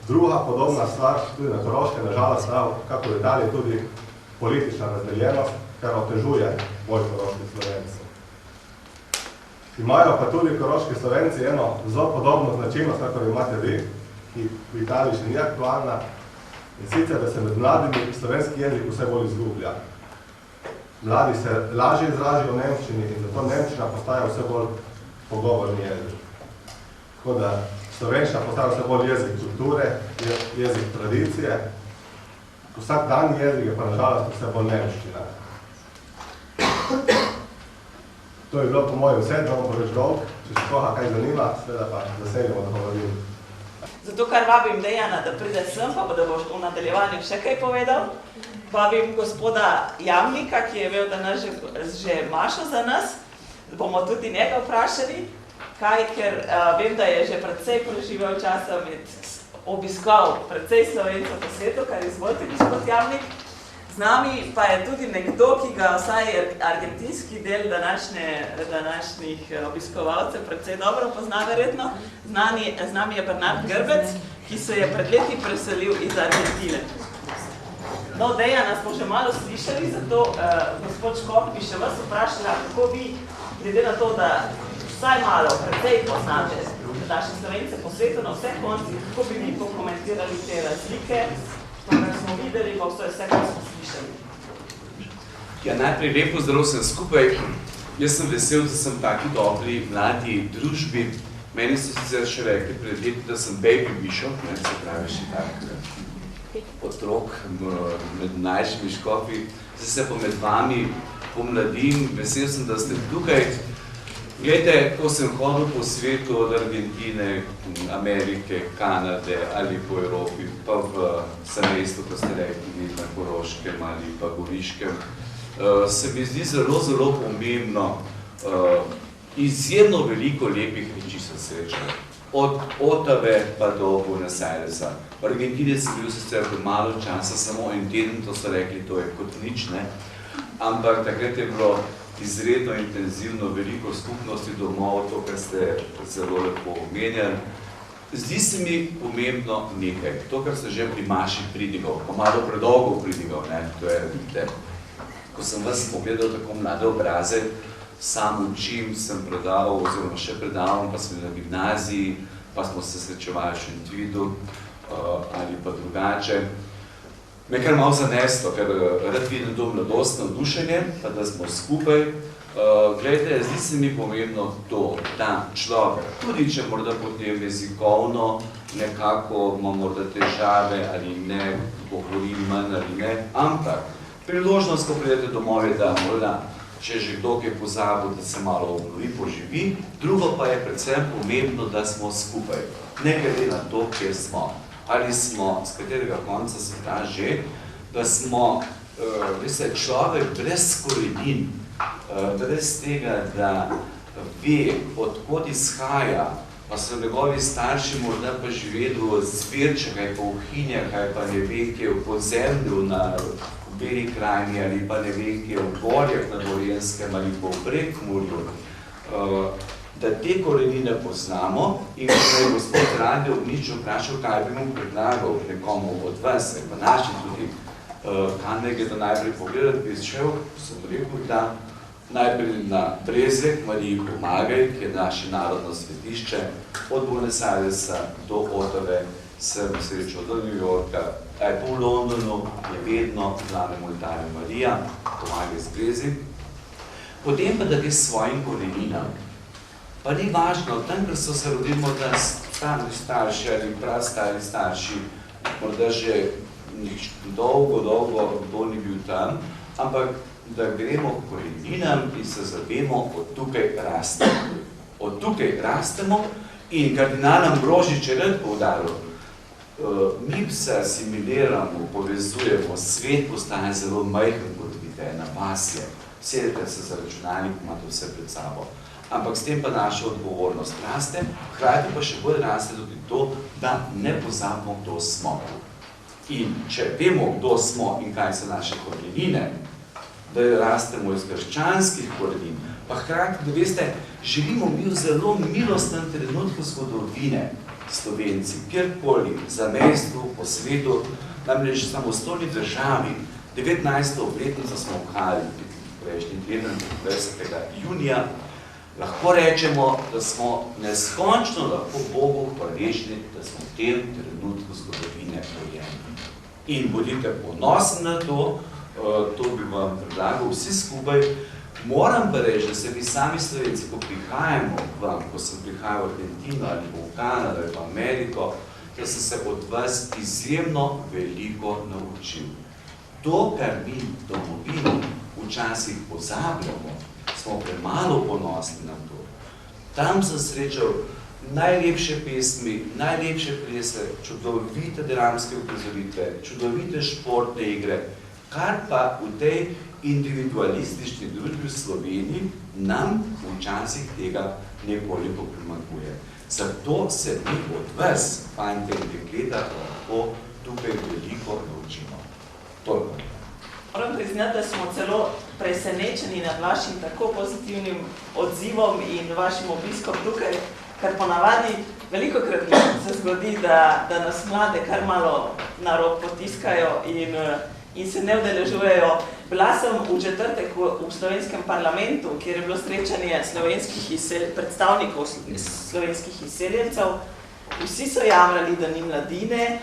Druga podobna stvar, tudi na Koroškem, nažalost, kako v Italiji, tudi politična razdeljenost, kar otežuje bolj koroških Slovencev. Imajo pa tudi koroški Slovenci eno zelo podobno značilnost, kakor imate vi, ki v Italiji še ni aktualna, in sicer, da se med mladimi slovenski jezik vse bolj izgublja. Mladi se lažje izražijo v nemščini in zato nemščina postaja vse bolj pogovorni jezik. Tako da slovenščina postaja vse bolj jezik kulture, jezik tradicije, vsak dan jezik je pa nažalost vse bolj nemščina. To je bilo po mojem vse, da bom preveč dolg, če se koga kaj zanima, seveda pa veselimo, da govorim. Zato, kar vabim Dejana, da pride sem, pa da boš v nadaljevanju še kaj povedal. Vabim gospoda Jamnika, ki je imel danes že mašo za nas. Bomo tudi njega vprašali, kaj, ker vem, da je že precej preživel časa obiskal precej Slovencev po svetu, kar izvolite, gospod Jamnik. Z nami pa je tudi nekdo, ki ga vsaj argentinski del današnjih obiskovalcev precej dobro pozna verjetno. Z nami je Bernard Grbec, ki se je pred leti preselil iz Argentine. No, Dejana smo že malo slišali, zato gospod Škof bi še vas vprašala, kako vi, glede na to, da vsaj malo precej poznate naše Slovence po svetu na vseh koncih, kako bi vi pokomentirali te razlike, kar smo videli, pa vse, kar smo slišali. Ja, najprej lepo zdrav sem skupaj. Jaz sem vesel, da sem v taki dobri, mladi družbi. Meni so sicer še rekli pred leti, da sem baby bishop, se pravi še tak otrok med mlajšimi škofi. Zdaj se pa med vami pomladim, vesel sem, da ste tukaj. Glejte, ko sem hodil po svetu od Argentine, Amerike, Kanade ali po Evropi, pa v semestru, ko ste rekli, na Koroškem ali pa Goriškem, se mi zdi zelo, zelo pomembno. Izjemno veliko lepih reči sem srečal. od Otave pa do Buenos Airesa. V Argentini sem bil sicer malo časa, samo en teden, to so rekli, to je kot nič, ne? Ampak takrat je bilo izredno intenzivno, veliko skupnosti domov, to, kar ste zelo lepo omenjali. Zdi se mi pomembno nekaj, to, kar ste že pri Maši pridigal, pa malo predolgo pridigal, ne? To je, ko sem vas pogledal tako mlade obraze, sam učim, sem predaval, oziroma še predavam, pa sem na gimnaziji, pa smo se srečevali še v Tvidu ali pa drugače. Me je kar malo zaneslo, ker rad vidim to mladostno navdušenje, pa da smo skupaj. Glejte, zdi se mi pomembno to, da človek, tudi če morda potem jezikovno nekako ima morda težave ali ne, govori manj ali ne, ampak priložnost, ko pridete domov, je, da morda, če že kdo je pozabil, da se malo obnovi, poživi. Drugo pa je predvsem pomembno, da smo skupaj, ne glede na to, kjer smo. Ali smo, z katerega konca sveta že, da smo človek brez korenin, brez tega, da ve, odkot izhaja, pa so njegovi starši morda pa živeli v zvirčah, ali pa v hinjah, ali pa ne ve, ki je v podzemlju na Beli krajini, ali pa ne ve, ki je v gorjah na Gorjenskem, ali pa v Prekmurju, da te korenine poznamo in ko me je gospod Rade Ognič vprašal, kaj bi mu predlagal nekomu od vas, pa naši tudi, kam nekaj da najprej pogledati, bi šel, sem rekel, da najprej na Brezek, Mariji Pomagaj, ki je naše narodno svetišče, od Buenos Airesa do Otave, sem srečal do New Yorka, pa v Londonu je vedno znanemu oltarju Marija, Pomagaj z Brezek. Potem pa, da gre s svojim koreninam. Pa ni važno, tam, ker so se rodili morda stari starši ali prastari starši, morda že dolgo kdo ni bil tam, ampak da gremo k koreninam in se zavemo, od tukaj rastemo. Od tukaj rastemo in kardinal Ambrožič je rad poudaril, mi se asimiliramo, povezujemo, svet postane zelo majhen, kot vidite, na vas je. Sedete se za računalnik, imate vse pred sabo. Ampak s tem pa naša odgovornost raste, hkrati pa še bolj raste tudi to, da ne pozabimo, kdo smo. In če vemo, kdo smo in kaj so naše korenine, da rastemo iz krščanskih korenin, pa hkrati, da veste, živimo mi v zelo milostnem trenutku zgodovine, Slovenci, kjerkoli, zamejstvu, po svetu, namreč samostojni državi, 19. obletnico smo obhajali prejšnji teden, 20. junija, lahko rečemo, da smo neskončno lahko Bogu hvaležni, da smo v tem trenutku zgodovine rojeni. In bodite ponosni na to, to bi vam predlagal vsi skupaj. Moram pa reči, da se vi sami Slovenci, ko prihajamo vam, ko sem prihajal v Argentino ali v Kanado ali v Ameriko, da sem se od vas izjemno veliko naučil. To, kar mi domovino včasih pozabljamo, smo premalo ponosni na to. Tam sem srečal najlepše pesmi, najlepše plese, čudovite dramske uprizoritve, čudovite športne igre, kar pa v tej individualistični družbi v Sloveniji nam včasih tega nekoliko primanjkuje. Zato se mi od vas, fante in dekleta, lahko tukaj veliko naučimo. Toliko. Moram priznati, da smo celo presenečeni nad vašim tako pozitivnim odzivom in vašim obiskom tukaj, ker ponavadi velikokrat se zgodi, da nas mlade kar malo na rok potiskajo in se ne udeležujejo. Bila sem v četrtek v slovenskem parlamentu, kjer je bilo srečanje predstavnikov slovenskih izseljencev. Vsi so jamrali, da ni mladine,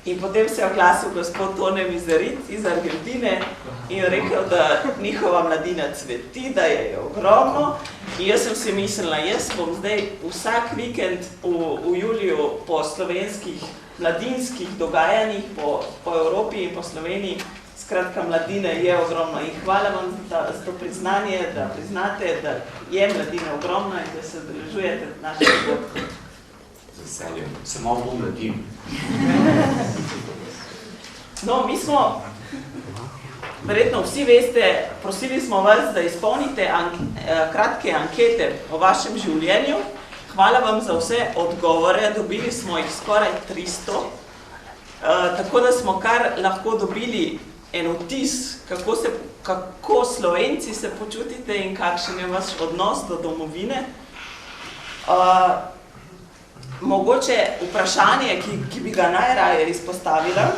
in potem se je oglasil gospod Tone Mizerit iz Argentine in rekel, da njihova mladina cveti, da je ogromno. In jaz sem si mislila, jaz bom zdaj vsak vikend v juliju po slovenskih mladinskih dogajanjih po Evropi in po Sloveniji. Skratka, mladine je ogromno in hvala vam za to priznanje, da priznate, da je mladina ogromna in da se udeležujete našega dogodka. Z veseljem, se malo pomladim. No, mi smo, verjetno vsi veste, prosili smo vas, da izpolnite kratke ankete o vašem življenju. hvala vam za vse odgovore, dobili smo jih skoraj 300, tako da smo kar lahko dobili en vtis, kako Slovenci se počutite in kakšen je vaš odnos do domovine. Mogoče vprašanje, ki bi ga najraje izpostavila,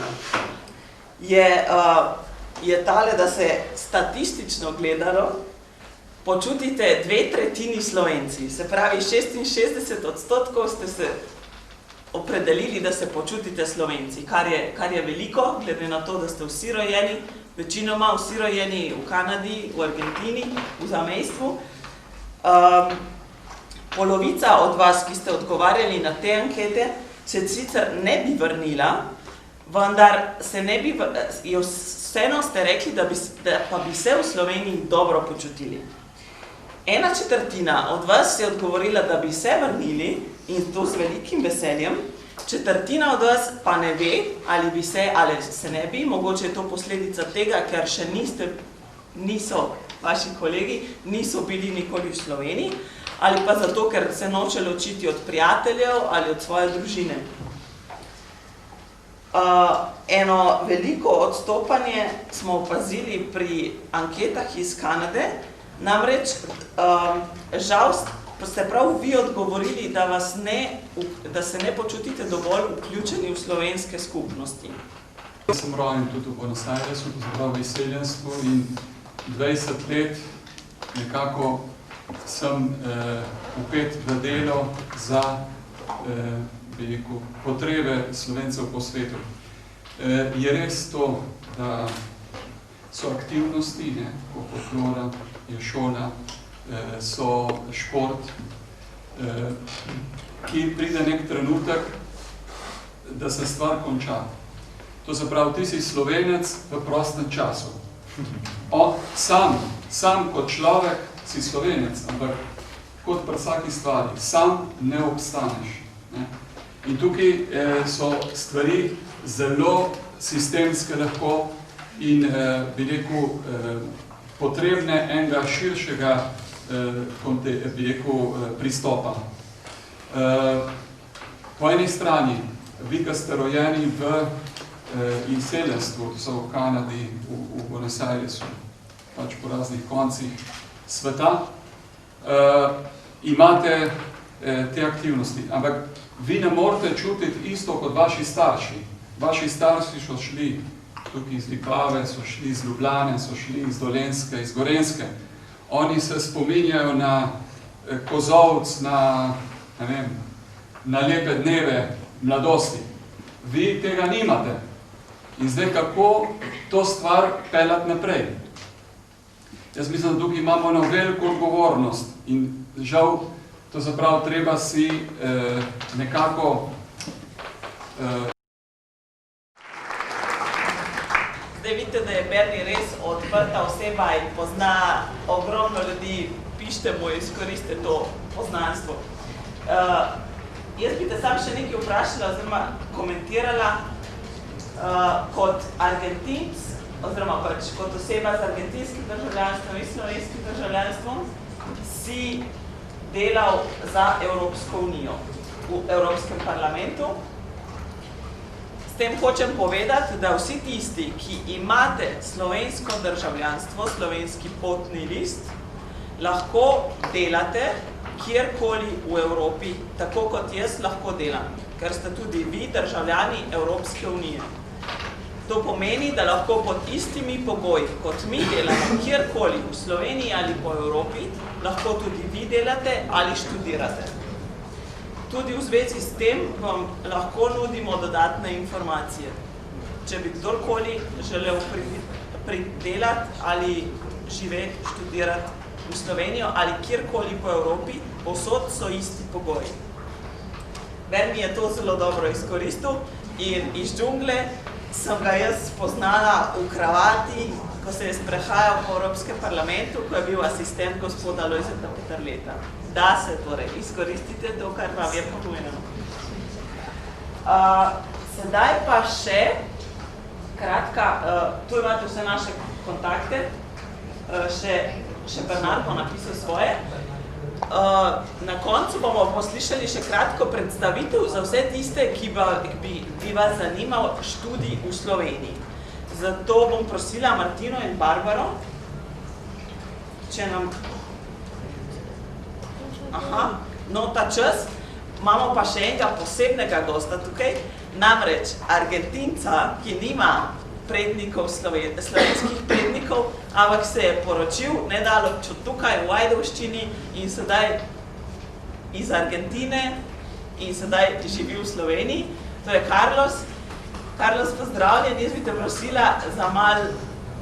je tale, da se statistično gledalo počutite 2/3 Slovenci. Se pravi, 66% ste se opredelili, da se počutite Slovenci, kar je veliko, glede na to, da ste vsi rojeni, večinoma vsi rojeni v Kanadi, v Argentini, v zamejstvu. Polovica od vas, ki ste odgovarjali na te ankete, se sicer ne bi vrnila, vendar se ne bi, vseeno ste rekli, da pa bi se v Sloveniji dobro počutili. 1/4 od vas je odgovorila, da bi se vrnili in to z velikim veseljem, 1/4 od vas pa ne ve, ali bi se ali se ne bi, mogoče je to posledica tega, ker še niso vaši kolegi, niso bili nikoli v Sloveniji, ali pa zato, ker se noče ločiti od prijateljev ali od svoje družine. Eno veliko odstopanje smo opazili pri anketah iz Kanade, namreč žal ste prav vi odgovorili, da se ne počutite dovolj vključeni v slovenske skupnosti. Jaz sem rojen tudi v Buenos Airesu, v izseljenstvu in 20 let nekako sem vpet v delo za potrebe Slovencev po svetu. Je res to, da so aktivnosti, kot folklora, je šola, so šport, ki pride nek trenutek, da se stvar konča. To se pravi, ti si Slovenec v prostem času. Sam kot človek si Slovenec, ampak kot pri vsaki stvari, sam ne obstaneš. In tukaj so stvari zelo sistemske lahko in bi rekel potrebne enega širšega pristopa. Po eni strani, vi, ki ste rojeni v izseljenstvu, so v Kanadi, v Buenos Airesu, pač po raznih koncih sveta, imate te aktivnosti, ampak vi ne morete čutiti isto kot vaši starši. Vaši starši so šli tukaj iz Vipave, so šli iz Ljubljane, so šli iz Dolenjske, iz Gorenjske. Oni se spominjajo na kozovc, na lepe dneve mladosti. Vi tega nimate. In zdaj, kako to stvar peljati naprej? Jaz mislim, da tukaj imamo eno veliko odgovornost in žal, to zapravo treba si nekako Zdaj vidite, da je Berni res odprta oseba in pozna ogromno ljudi, pište mu, izkoriste to poznanstvo. Jaz bi te sam še nekaj vprašala oziroma komentirala kot Argentinc, oziroma pač kot oseba z argentinskim državljanstvom in slovenskim državljanstvom si delal za Evropsko unijo v Evropskem parlamentu. S tem hočem povedati, da vsi tisti, ki imate slovensko državljanstvo, slovenski potni list, lahko delate kjerkoli v Evropi, tako kot jaz lahko delam, ker ste tudi vi državljani Evropske unije. To pomeni, da lahko pod istimi pogoji, kot mi delamo kjerkoli v Sloveniji ali po Evropi, lahko tudi vi delate ali študirate. Tudi v zvezi s tem vam lahko nudimo dodatne informacije. Če bi kdorkoli želel pridelati ali živeti, študirati v Slovenijo ali kjerkoli po Evropi, povsod so isti pogoji. Berni je to zelo dobro izkoristil in iz džungle sem ga jaz spoznala v kravati, ko se je sprehajal po Evropskem parlamentu, ko je bil asistent gospoda Lojzeta Peterleta. Da se torej izkoristite to, kar vam je ponujeno. Sedaj pa še, kratka, tu imate vse naše kontakte, še Bernard bo napisal svoje. Na koncu bomo poslišali še kratko predstavitev za vse tiste, ki bi vas zanimal študij v Sloveniji. Zato bom prosila Martino in Barbaro, če nam... Aha, no ta čas. Imamo pa še enega posebnega gosta tukaj, namreč Argentinca, ki nima prednikov, slovenskih prednikov, ampak se je poročil nedaleč od tukaj v Ajdovščini in sedaj iz Argentine in sedaj živi v Sloveniji. To je Carlos. Carlos, pozdravljen, jaz bi te prosila za malo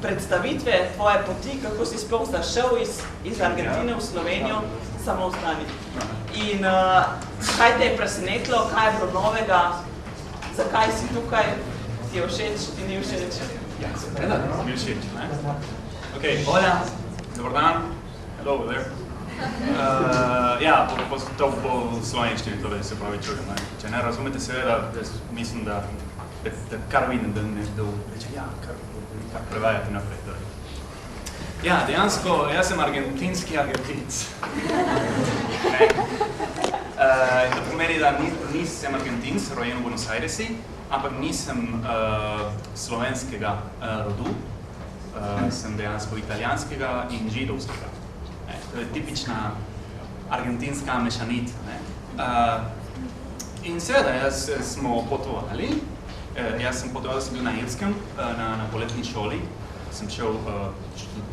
predstavitve tvoje poti, kako si sploh zašel iz Argentine v Slovenijo, samo ostani. In kaj te je presenetilo, kaj je bilo novega, zakaj si tukaj, ti je všeč, ti ni všeč? Ja, seveda, mi všeč, ne? Ok, hola, dobar dan, hello over there. Ja, to po slovenščini, torej se pravi čujem, ne? Če ne razumete, seveda, mislim, da kar vidim, da nekdo reče, ja, kar prevajati naprej, torej. Ja, dejansko, jaz sem argentinski Argentinc. To pomeni, da nisem Argentinc, rojen v Buenos Airesi, ampak nisem slovenskega rodu, sem dejansko italijanskega in židovskega. To je tipična argentinska mešanica. In seveda, jaz smo potovali, jaz sem bil na Irskem, na poletni šoli, sem šel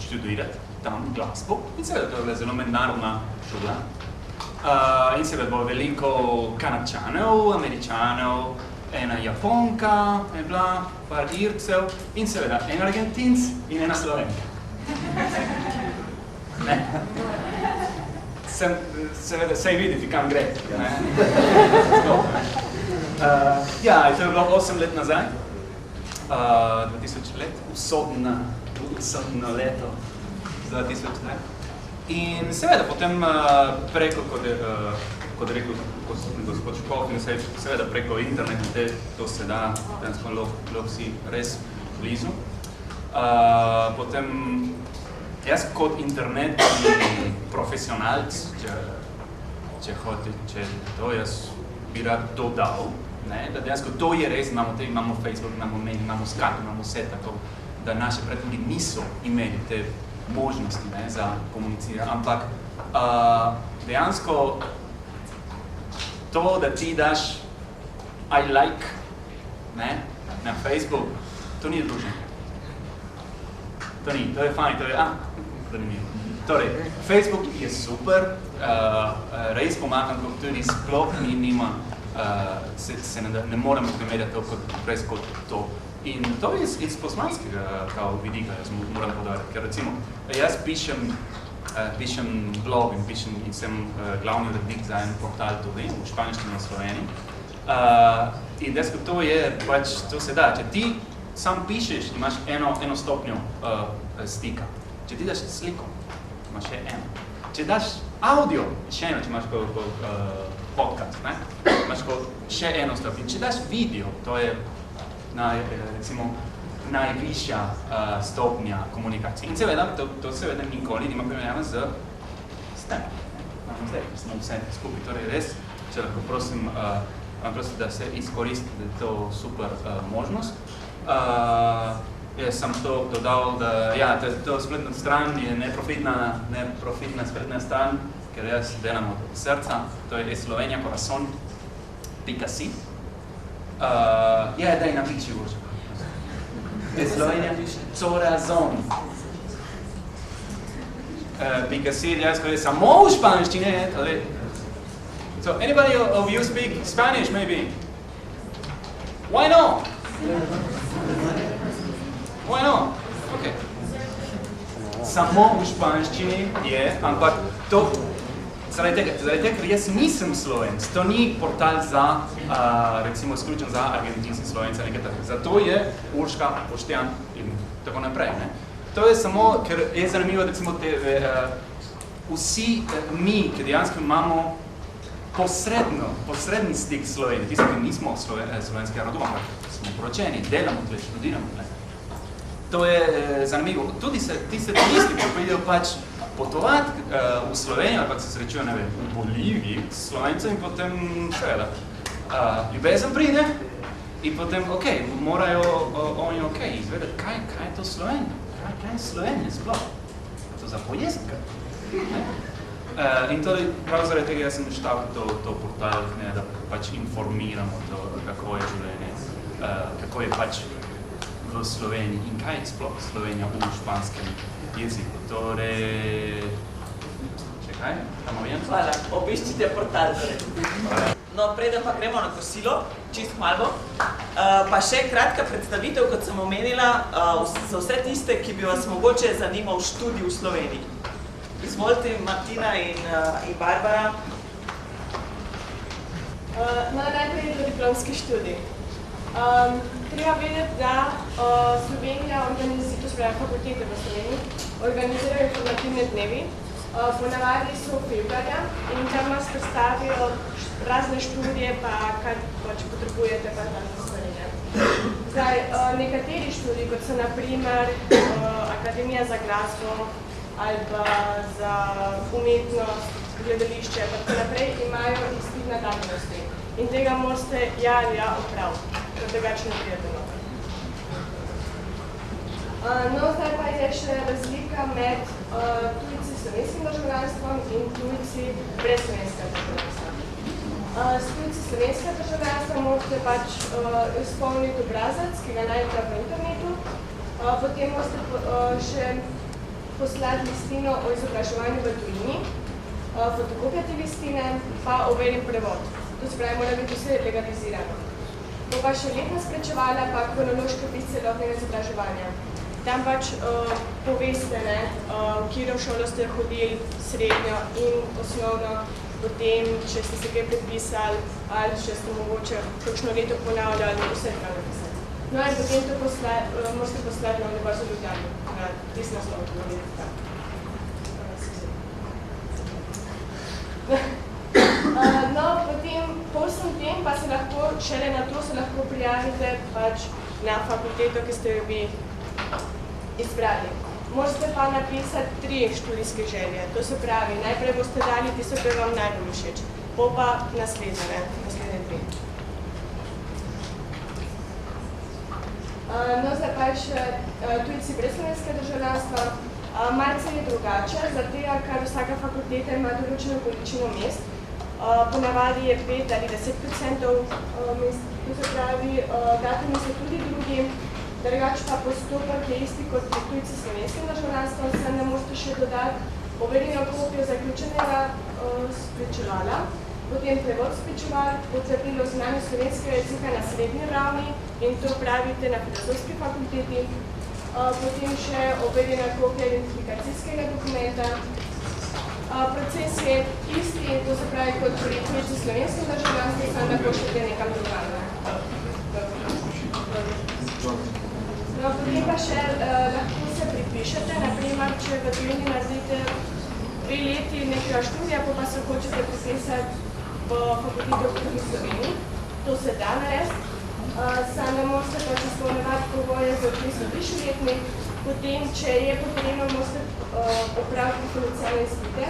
študirati tam glasbo in seveda, to je bila zelo mednarodna šola. In seveda bilo veliko Kanadčanov, Američanov, ena Japonka je bila, par Ircev in seveda en Argentinc in ena Slovenka. Ne. Seveda, sej vidite, kam gre. Ja, to je bilo 8 let nazaj, 2000 let, usodno leto 2000 let. In seveda, potem preko, kot rekel gospod Škof, seveda preko interneta, to se da, lahko si res blizu. Potem, jaz kot internetni profesionalc, če to jaz bi rad dodal, da dejansko to je res, imamo Facebook, imamo mail, imamo Skype, imamo vse tako, da naši predniki niso imeli te možnosti za komunicirati, ampak dejansko to, da ti daš I like na Facebook, to ni druženje. To je fajn, to je zanimivo. Torej, Facebook je super, res pomagam, tudi sploh nima, se ne morem primerjati to kot to. In to je iz poslanskega vidika, jaz moram podariti, ker recimo, jaz pišem blog in sem glavni urednik za en portal tudi, v španščini in Sloveniji. In dejansko to je, pač to se da, če ti sam pišeš, imaš eno stopnjo stika. Če ti daš sliko, imaš še eno. Če daš audio, še eno, če imaš podcast, imaš še eno stopnjo. Če daš video, to je najvišja stopnja komunikacije. In seveda, to seveda nikoli nima primerjava z tem. Zdaj, smo vse skupaj, torej res, če lahko prosim, da se izkoristite to super možnost. Jaz sem to dodal, da ja, to spletna stran je neprofitna spletna stran, ker jaz delam od srca, to je sloveniacorazon.si. Ja, daj napiši, Urša. Sloveniacorazon. .si, dejansko je samo v španščini, So, anybody of you speak Spanish, maybe? Why not? Why not? Okay. Samo v španščini je, ampak to, zaradi tega, ker jaz nisem Slovenc, to ni portal za, recimo, izključen za Argentinci, Slovenca, nekaj tako. Zato je Urška, Boštjan in tako naprej, ne? To je samo, ker je zanimivo, recimo, vsi mi, ki dejansko imamo posredni stik s Sloveniji, tisti, ki nismo slovenskega rodu, ampak smo poročeni, delamo tle, študiramo tle. To je zanimivo. Tudi tiste turisti, ki pridejo pač potovati v Slovenijo, ali pa se srečujo, ne vem, v Boliviji s Slovencem in potem seveda ljubezen pride in potem, morajo oni, izvedeti, kaj je to Slovenija, kaj je Slovenija sploh, to za pojezdka. In torej, prav zaradi tega jaz sem štal to portal, da pač informiramo to, kako je življenje, kako je pač v Sloveniji in kaj je sploh Slovenija v španskem jeziku. Torej, čekaj, tamo vem? Hvala, obiščite portal. No, preden pa gremo na kosilo, čist malo, pa še kratka predstavitev, kot sem omenila, za vse tiste, ki bi vas mogoče zanimal študij v Sloveniji. Izvolite, Martina in Barbara. Najprej je to diplomski študij. Treba vedeti, da Slovenija to se pravi fakultete v Sloveniji, organizirajo informativne dnevi. Ponavadi so februarja in tam vas predstavijo razne študije, pa kaj pač potrebujete, pa razne stvari. Zdaj, nekateri študiji, kot so na primer Akademija za glasbo ali pa za umetnost, gledališče, pa tako naprej, imajo izpit na danosti. In tega morate opraviti, ker drugače ne prijete noter. No, zdaj pa je še razlika med tujci s slovenskim državljanstvom in tujci brez slovenskega državljanstva. S tujci slovenskega državljanstva morate pač izpolniti obrazec, ki ga najdete v internetu, potem morate še poslati listino o izobraževanju v tujini, fotokopijo te listine, pa overjen prevod. To se pravi, mora biti vse legalizirano. To pa še letna sprečevala, pa kronološki opis celotnega izobraževanja. Tam pač poveste, v katero šolo ste hodili, srednjo in osnovno, potem, če ste se kaj predpisali, ali če ste mogoče kakšno leto ponavljali, vse treba napisati. No in potem to morate poslati na Univerzo v Ljubljani, na tisti naslov, ki govorite tam. No, potem, po vsem tem, pa se lahko, šele na to se lahko prijavite pač na fakulteto, ki ste jo bi izbrali. Morate pa napisati 3 študijske želje. To se pravi, najprej boste dali tisto, kar vam najbolj všeč, po pa naslednje 3. No, zdaj pa še tujci brez slovenskega državljanstva. Malce je drugače, zaradi tega, ker vsaka fakulteta ima določeno količino mest. Ponavadi je 5 ali 10% mest, to se pravi, datumi so tudi drugi. Drugače pa postopek je isti kot pri tujci s slovenskim državljanstvom, se ne morate še dodati overjeno kopijo zaključenega spričevala, potem prevod spričeval, potrdilo znanje slovenskega jezika na srednji ravni in to pravite na filozofski fakulteti, potem še overjena kopija identifikacijskega dokumenta. Proces je isti, to se pravi kot pri tujci s slovenskim državljanstvom, samo da pošljete nekam drugam. No, potem pa še lahko se pripišete, naprimer, če v tujini naredite 2 leti nekega študija, pa se hočete pripisati v fakulteto v Sloveniji. To se da narediti. Same morate pač izpolnjevati pogoje za vpis v višji letnik, potem, če je potrebno, morate opraviti komercialne izpite,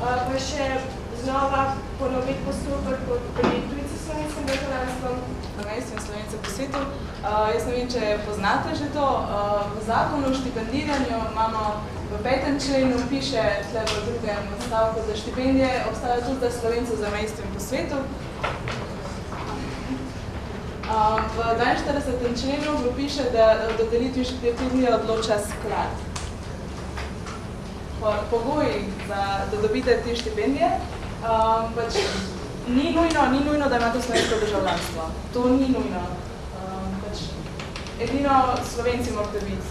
pa še znova ponoviti postopek kot pri tujci s slovenskim državljanstvom. Slovenstvo in Slovence po svetu. Jaz ne vem, če poznate že to. V zakonu o štipendiranju imamo v 5. členu piše tle v 2. odstavku, da štipendije obstajajo tudi za Slovencev v zamejstvu in po svetu. V 42. členu piše, da o dodelitvi štipendije odloča sklad. Pogoji, da dobite te štipendije, pač ni nujno, da imate slovensko državljanstvo. To ni nujno. Edino Slovenci morate biti.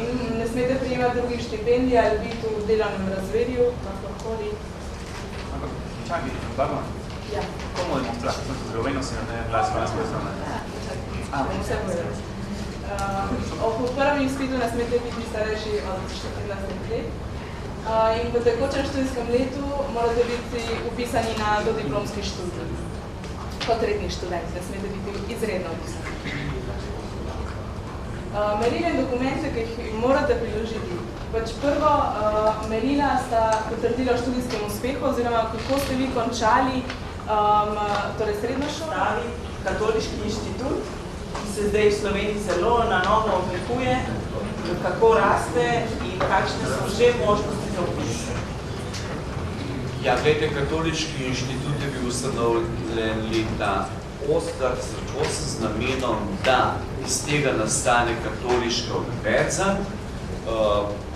In ne smete prijemati drugih štipendij ali biti v delovnem razredju, kakorkoli. Čakaj, Barbara? Ja. Komu demonstrati? Zroveno si na glas slovensko državljanstvo. Bom vse povedala. Po prvem izpitu ne smete biti starejši od 14 let. In v tekočem študijskem letu morate biti upisani na dodiplomski študij. Kot redni študent, ne smete biti izredno upisani. Merila in dokumente, ki jih morate priložiti. Prvo, merila sta potrdila o študijskem uspehu, oziroma kako ste vi končali torej srednjo šolo. Katoliški inštitut, ki se zdaj v Sloveniji zelo na novo oblikuje, kako raste in kakšne so že možnosti za vpis. Ja, gledajte, Katoliški inštitut je bil ustanovljen leta 1988 z namenom, da iz tega nastane katoliška univerza.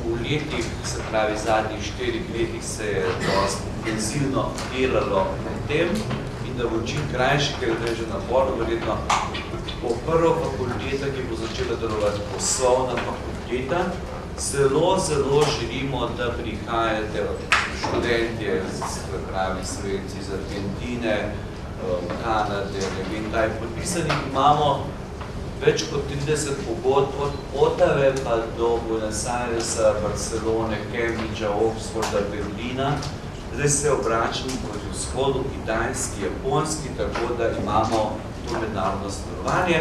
V letih, se pravi zadnjih 4 letih, se je dosti intenzivno delalo na tem in da bo čim krajši, ker je že naporno, verjetno bo prva fakulteta, ki bo začela delovati poslovna fakulteta. Zelo želimo, da prihajate študentje, se pravi Slovenci iz Argentine, Kanade, ne vem, kaj podpisani. Imamo več kot 30 pogodb od Otave pa do Buenos Airesa, Barcelone, Cambridgea, Oxforda, Berlina. Zdaj se obračamo proti vzhodu, kitajski, japonski, tako da imamo to mednarodno sodelovanje.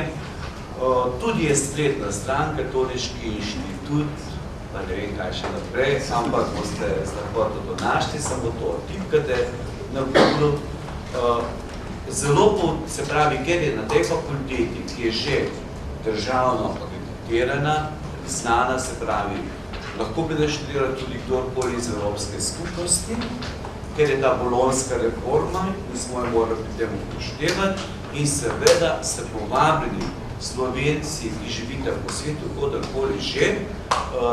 Tudi je spletna stran, Katoliški inštitut, pa ne vem kaj še naprej, ampak boste z lahkoto to našli, samo to tipkate na Google. Zelo, se pravi, ker je na tej fakulteti, ki je že državno akreditirana, znana, se pravi, lahko bi da študira tudi kdorkoli iz Evropske skupnosti, ker je ta bolonska reforma in smo jo morali pri tem upoštevati in seveda ste povabljeni Slovenci, ki živite po svetu, kodarkoli že,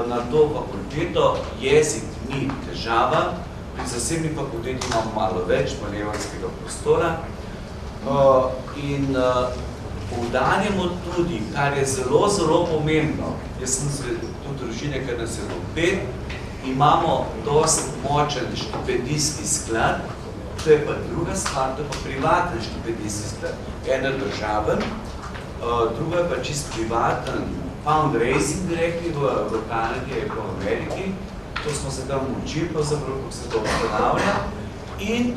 na to fakulteto. Jezik ni težava, pri zasebni fakulteti imamo malo več manevrskega prostora in poudarjamo tudi, kar je zelo pomembno, jaz sem se tudi družine, ker nas je do 5, imamo dosti močen štipendijski sklad, to je pa druga stvar, to je pa privaten štipendijski sklad, ena državen, druga je pa čist privaten fundraising, bi rekli, v Kanadi in v Ameriki, to smo se tam učili, pa zapravo, kako se to ustanavlja. In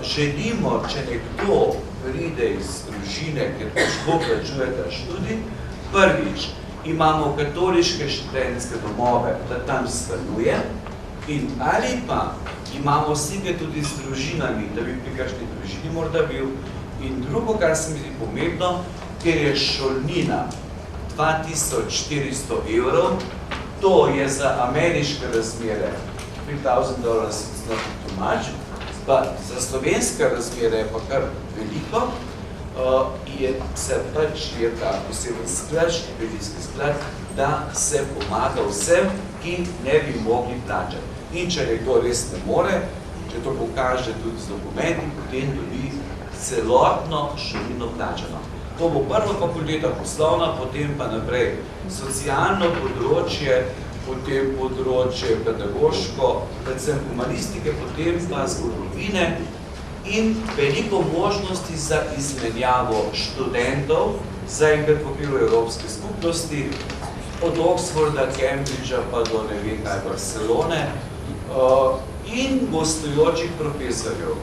želimo, če nekdo pride iz družine, ker težko plačuje ta študij, prvič, imamo katoliške študentske domove, da tam stanuje, in ali pa imamo stike tudi z družinami, da bi pri kakšni družini morda bil. In drugo, kar se mi zdi pomembno, ker je šolnina 2400 evrov, to je za ameriške razmere $3,000 is not too much, pa za slovenske razmere je pa kar veliko, se pač je ta poseben sklad, štipendijski sklad, da se pomaga vsem, ki ne bi mogli plačati. In če nekdo res ne more, če to pokaže tudi z dokumenti, potem dobi celotno šolnino plačano. To bo prva fakulteta poslovna, potem pa naprej socialno področje, potem področje pedagoško, predvsem humanistike, potem pa zgodovine in veliko možnosti za izmenjavo študentov, zaenkrat v okviru Evropske skupnosti, od Oxforda, Cambridgea pa do ne vem kaj Barcelone in gostujočih profesorjev.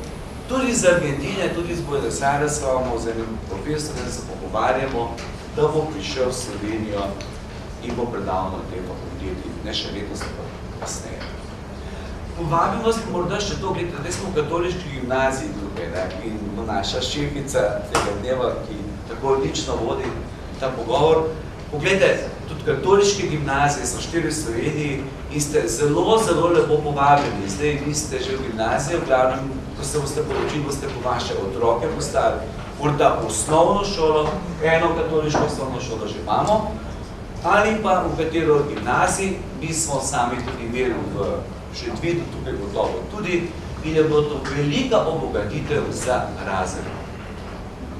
Tudi iz Argentine, tudi iz Buenos Airesa imamo z enim profesorjem, se pogovarjamo, da bo prišel v Slovenijo in bo predaval na tej fakulteti, ne še letos, pa kasneje. Povabimo se morda še to, gledajte, zdaj smo v katoliški gimnaziji tukaj, in naša šefica tega dneva, ki tako odlično vodi ta pogovor. Poglejte, tudi katoliške gimnazije so 4 v Sloveniji in ste zelo lepo povabljeni. Zdaj vi ste že v gimnaziji, v glavnem, ko se boste poročili, boste po vaše otroke postali morda osnovno šolo, eno katoliško osnovno šolo že imamo, ali pa v katero gimnaziji, mi smo sami tudi imeli v Šentvidu, tukaj gotovo tudi, in je bilo to velika obogatitev za razred.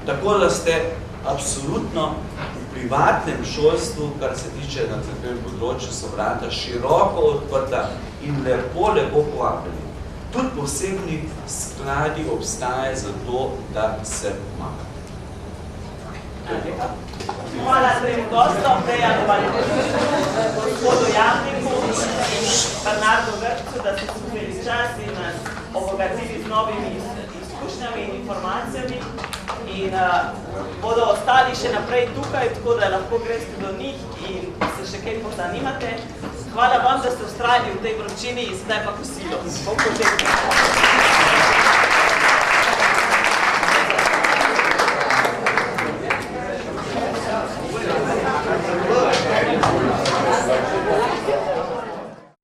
Tako da ste absolutno v privatnem šolstvu, kar se tiče na tem področju, so vrata široko odprta in lepo povabljeni. Tudi posebni skladi obstaja za to, da se pomaga. Hvala trem gostom, Dejanu Valentinu, gospodu Jamniku in Bernardu Grcu, da ste vzeli čas in nas obogatili z novimi izkušnjami in informacijami. In bodo ostali še naprej tukaj, tako da lahko greste do njih in se še kaj pozanimate. Hvala vam, da ste vztrajali v tej vročini in sedaj pa kosilo. Bom potekal.